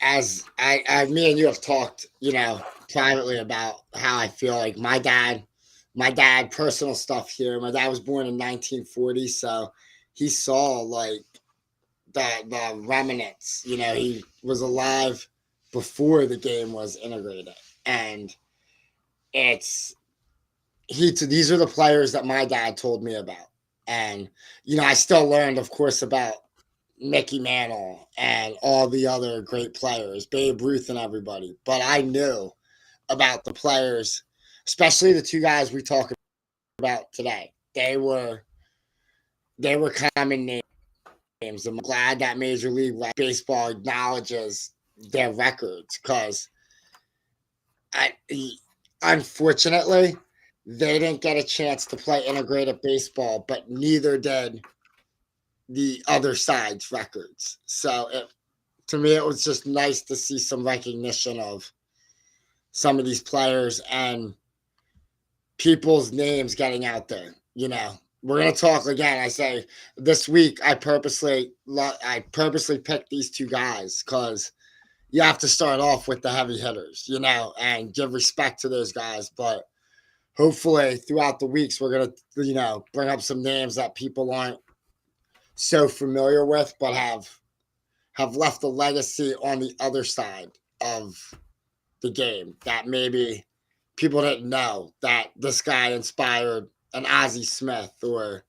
As me and you have talked, privately about how I feel like my dad, personal stuff here. My dad was born in 1940, so he saw like the remnants. He was alive before the game was integrated, and these are the players that my dad told me about. And, I still learned, of course, about Mickey Mantle and all the other great players, Babe Ruth and everybody. But I knew about the players, especially the 2 guys we talk about today. They were common names. I'm glad that Major League Baseball acknowledges their records because unfortunately, they didn't get a chance to play integrated baseball, but neither did the other side's records. So to me, it was just nice to see some recognition of some of these players and people's names getting out there. We're going to talk again. I say this week, I purposely picked these 2 guys because you have to start off with the heavy hitters, and give respect to those guys. But hopefully throughout the weeks, we're going to, bring up some names that people aren't so familiar with, but have left a legacy on the other side of the game that maybe people didn't know that this guy inspired an Ozzie Smith or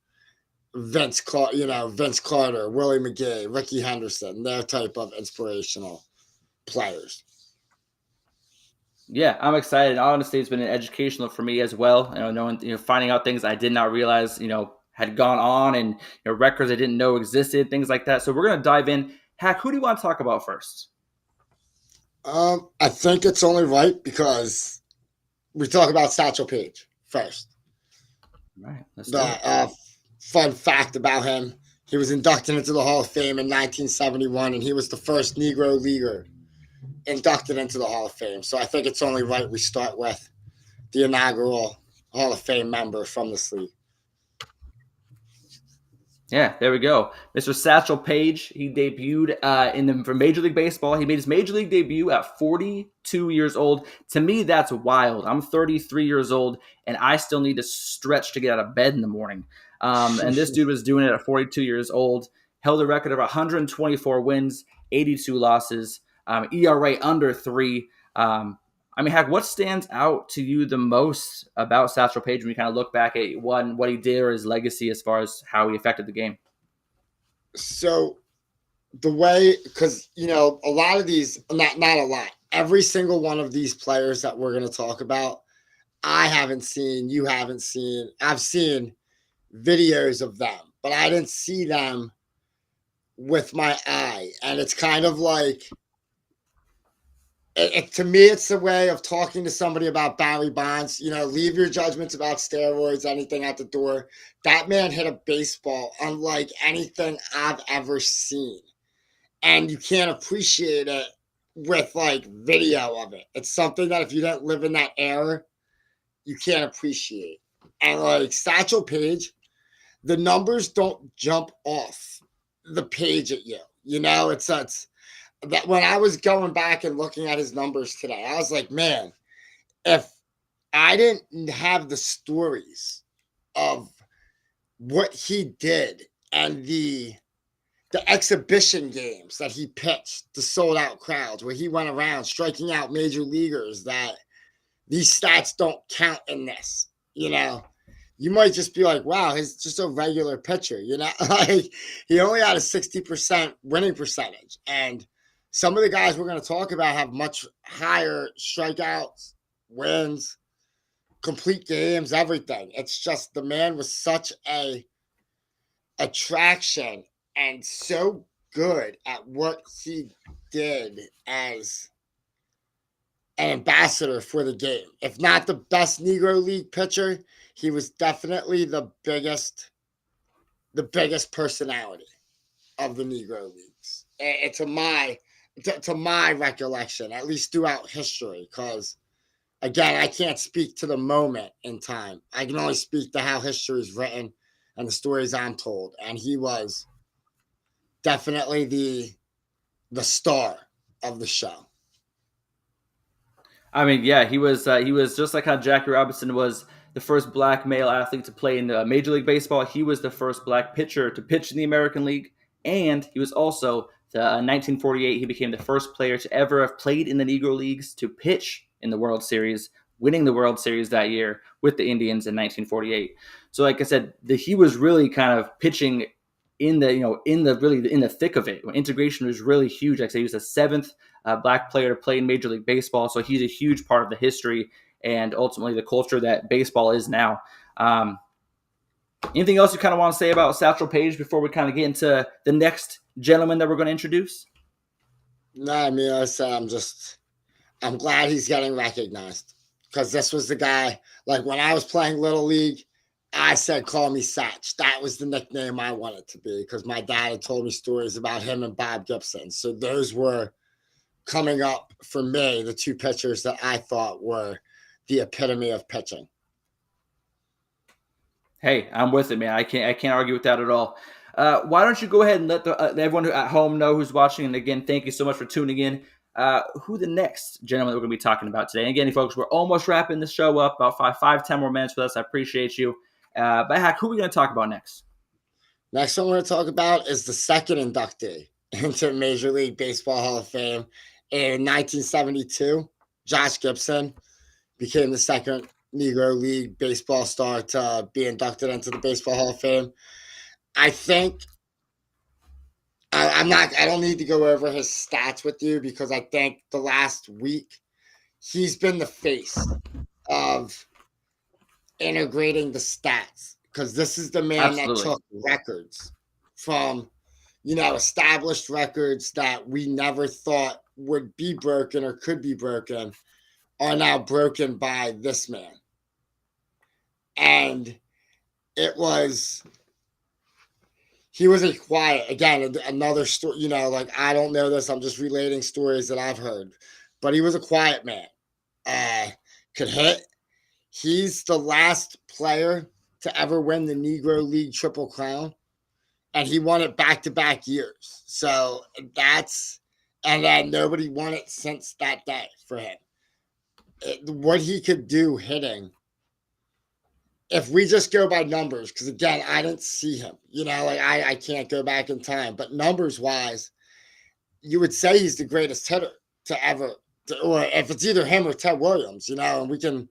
Vince Carter, Willie McGee, Ricky Henderson, their type of inspirational players. Yeah, I'm excited. Honestly, it's been educational for me as well. Knowing, finding out things I did not realize, had gone on, and records I didn't know existed, things like that. So we're gonna dive in. Hack, who do you want to talk about first? I think it's only right because we talk about Satchel Paige first. All right. The fun fact about him: he was inducted into the Hall of Fame in 1971, and he was the first Negro leaguer inducted into the Hall of Fame. So I think it's only right we start with the inaugural Hall of Fame member from this league. Yeah, there we go. Mr. Satchel Paige, he debuted for Major League Baseball. He made his Major League debut at 42 years old. To me, that's wild. I'm 33 years old, and I still need to stretch to get out of bed in the morning. And this dude was doing it at 42 years old, held a record of 124 wins, 82 losses, ERA under 3. Heck, what stands out to you the most about Satchel Paige when you kind of look back at what he did or his legacy as far as how he affected the game? So the way, because a lot of these, not a lot, every single one of these players that we're going to talk about, I haven't seen, you haven't seen. I've seen videos of them, but I didn't see them with my eye. And it's kind of like, to me, it's a way of talking to somebody about Barry Bonds. Leave your judgments about steroids, anything at the door. That man hit a baseball unlike anything I've ever seen. And you can't appreciate it with like video of it. It's something that if you don't live in that era, you can't appreciate. And like Satchel Paige, the numbers don't jump off the page at you. It's that when I was going back and looking at his numbers today, I was like, man, if I didn't have the stories of what he did and the exhibition games that he pitched to sold out crowds where he went around striking out major leaguers, that these stats don't count in this, you might just be like, wow, he's just a regular pitcher, like he only had a 60% winning percentage. And some of the guys we're going to talk about have much higher strikeouts, wins, complete games, everything. It's just the man was such a attraction and so good at what he did as an ambassador for the game. If not the best Negro League pitcher, he was definitely the biggest personality of the Negro Leagues. To my recollection, at least throughout history, because again, I can't speak to the moment in time. I can only speak to how history is written and the stories I'm told. And he was definitely the star of the show. He was just like how Jackie Robinson was the first black male athlete to play in Major League Baseball. He was the first black pitcher to pitch in the American League, and he was also 1948. He became the first player to ever have played in the Negro Leagues to pitch in the World Series, winning the World Series that year with the Indians in 1948. So, like I said, he was really kind of pitching in the thick of it. Integration was really huge. Like I said, he was the seventh black player to play in Major League Baseball, so he's a huge part of the history and ultimately the culture that baseball is now. Anything else you kind of want to say about Satchel Paige before we kind of get into the next gentleman that we're going to introduce? No, I said I'm glad he's getting recognized, because this was the guy, like when I was playing Little League, I said, call me Satch. That was the nickname I wanted to be, because my dad had told me stories about him and Bob Gibson. So those were coming up for me, the two pitchers that I thought were the epitome of pitching. Hey, I'm with it, man. I can't argue with that at all. Why don't you go ahead and let everyone at home know who's watching? And again, thank you so much for tuning in. Who the next gentleman that we're going to be talking about today? And again, folks, we're almost wrapping the show up. About 10 more minutes with us. I appreciate you. But heck, who are we going to talk about next? Next one we're going to talk about is the second inductee into Major League Baseball Hall of Fame. In 1972, Josh Gibson became the second Negro League baseball star to be inducted into the Baseball Hall of Fame. I think I don't need to go over his stats with you, because I think the last week he's been the face of integrating the stats, because this is the man Absolutely. that took records from, established records that we never thought would be broken or could be broken, are now broken by this man. And he was a quiet, again, another story, like I don't know this. I'm just relating stories that I've heard, but he was a quiet man. Uh, could hit. He's the last player to ever win the Negro League Triple Crown, and he won it back to back years. So and then nobody won it since that day for him. What he could do hitting, if we just go by numbers, because again, I didn't see him, like I can't go back in time, but numbers wise, you would say he's the greatest hitter to ever, or if it's either him or Ted Williams, and we can,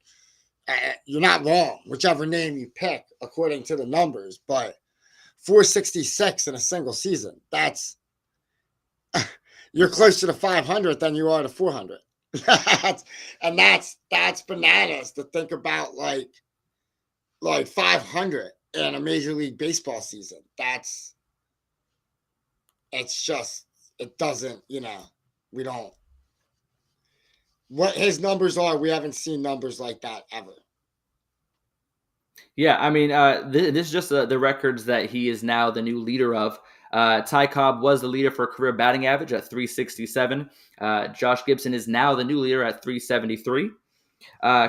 you're not wrong, whichever name you pick according to the numbers, but 466 in a single season, that's, you're closer to 500 than you are to 400. And that's bananas to think about, like 500 in a Major League Baseball season. It's just, it doesn't, we don't, what his numbers are, we haven't seen numbers like that ever. Yeah, I mean, this is just the records that he is now the new leader of. Ty Cobb was the leader for career batting average at 367. Josh Gibson is now the new leader at 373.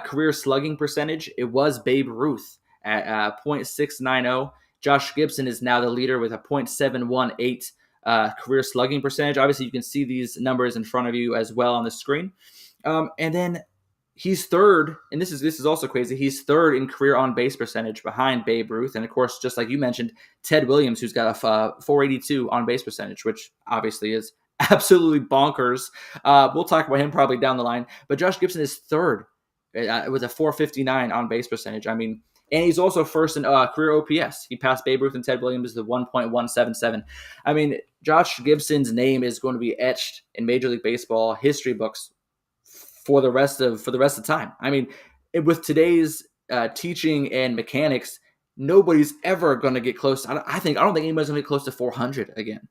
Career slugging percentage, it was Babe Ruth at .690. Josh Gibson is now the leader with a .718 career slugging percentage. Obviously, you can see these numbers in front of you as well on the screen. And then he's third, and this is also crazy. He's third in career on base percentage behind Babe Ruth, and of course, just like you mentioned, Ted Williams, who's got a 482 on base percentage, which obviously is absolutely bonkers. We'll talk about him probably down the line, but Josh Gibson is third with a 459 on base percentage. I mean, and he's also first in career OPS. He passed Babe Ruth and Ted Williams the 1.177. I mean, Josh Gibson's name is going to be etched in Major League Baseball history books for the rest of time. I mean, with today's teaching and mechanics, nobody's ever going to get close. I don't think anybody's going to get close to 400 again.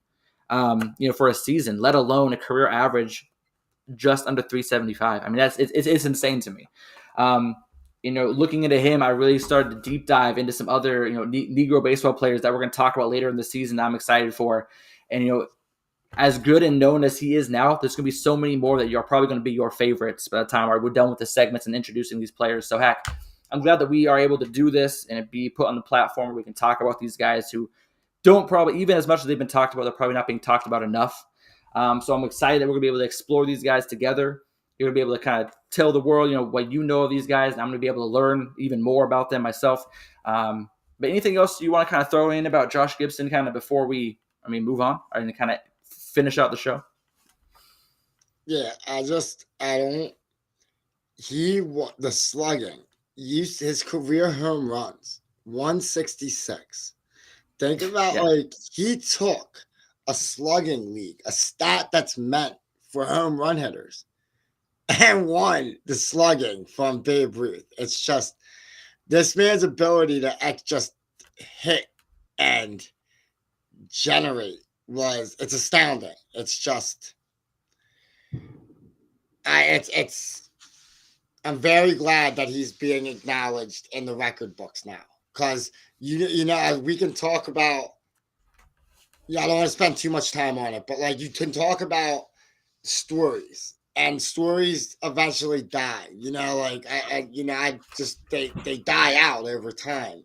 For a season, let alone a career average just under 375. I mean, it's insane to me. Looking into him, I really started to deep dive into some other Negro baseball players that we're going to talk about later in the season that I'm excited for, and as good and known as he is now, there's going to be so many more that you're probably going to be your favorites by the time we're done with the segments and introducing these players. So, Hack, I'm glad that we are able to do this and be put on the platform where we can talk about these guys who don't probably, even as much as they've been talked about, they're probably not being talked about enough. So I'm excited that we're going to be able to explore these guys together. You're going to be able to kind of tell the world, what you know of these guys, and I'm going to be able to learn even more about them myself. But anything else you want to kind of throw in about Josh Gibson kind of before we move on and kind of finish out the show? Yeah, the slugging, his career home runs, 166. Think about, he took a slugging league, a stat that's meant for home run hitters, and won the slugging from Babe Ruth. It's just, this man's ability to just hit and generate it's astounding. It's just, I'm very glad that he's being acknowledged in the record books now, because we can talk about, I don't want to spend too much time on it, but you can talk about stories, and stories eventually die. I just, they die out over time.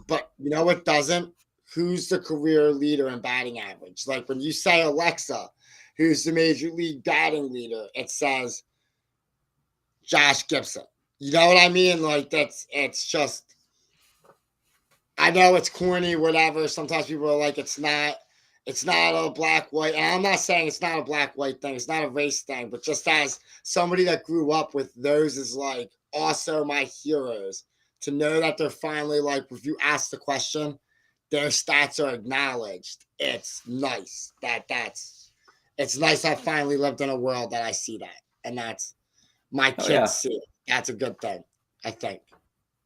But what doesn't? Who's the career leader in batting average? Like when you say Alexa, who's the Major League batting leader, it says Josh Gibson. You know what I mean? It's just, I know it's corny, whatever. Sometimes people are like, it's not a black-white. And I'm not saying it's not a black-white thing. It's not a race thing. But just as somebody that grew up with those is also my heroes, to know that they're finally, if you ask the question, their stats are acknowledged. It's nice. It's nice I finally lived in a world that I see that. And that's, my kids see it. That's a good thing, I think.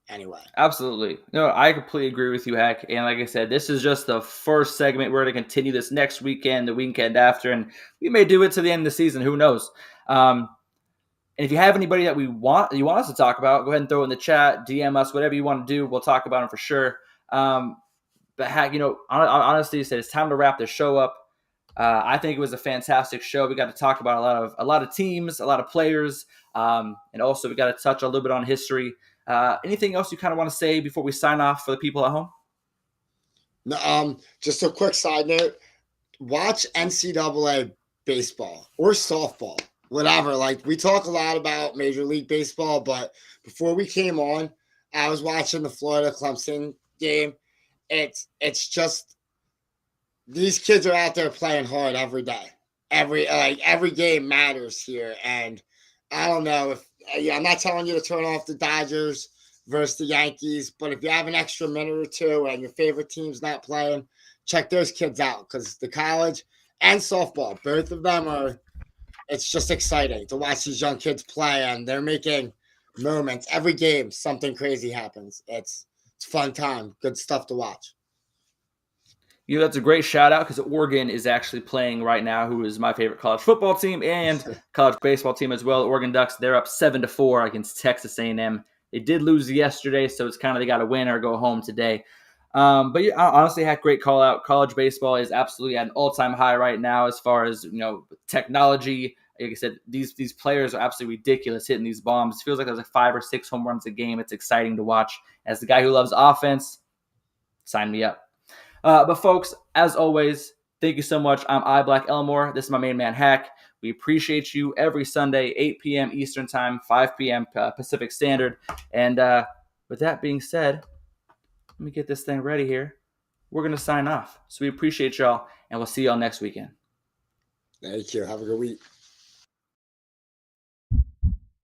Anyway. Absolutely. No, I completely agree with you, Hack. And like I said, this is just the first segment. We're going to continue this next weekend, the weekend after, and we may do it to the end of the season. Who knows? And if you have anybody that you want us to talk about, go ahead and throw it in the chat, DM us, whatever you want to do. We'll talk about them for sure. But heck, honestly, said it's time to wrap the show up. I think it was a fantastic show. We got to talk about a lot of teams, a lot of players, and also we got to touch a little bit on history. Anything else you kind of want to say before we sign off for the people at home? No, just a quick side note: watch NCAA baseball or softball, whatever. Like we talk a lot about Major League Baseball, but before we came on, I was watching the Florida Clemson game. It's just these kids are out there playing hard every day. Every game matters here, and I don't know if I'm not telling you to turn off the Dodgers versus the Yankees, but if you have an extra minute or two and your favorite team's not playing, check those kids out because the college and softball, both of them are. It's just exciting to watch these young kids play, and they're making moments every game. Something crazy happens. It's fun time. Good stuff to watch. That's a great shout out because Oregon is actually playing right now, who is my favorite college football team and college baseball team as well. Oregon Ducks, they're up 7-4 against Texas A&M. They did lose yesterday, so it's kind of they got to win or go home today. But yeah, honestly, had great call out. College baseball is absolutely at an all time high right now as far as technology. Like I said, these players are absolutely ridiculous hitting these bombs. It feels like there's like 5 or 6 home runs a game. It's exciting to watch. As the guy who loves offense, sign me up. But folks, as always, thank you so much. I'm Black Elmore. This is my main man Hack. We appreciate you every Sunday, 8 p.m. Eastern Time, 5 p.m. Pacific Standard. And with that being said, let me get this thing ready here. We're going to sign off. So we appreciate y'all, and we'll see y'all next weekend. Thank you. Have a good week.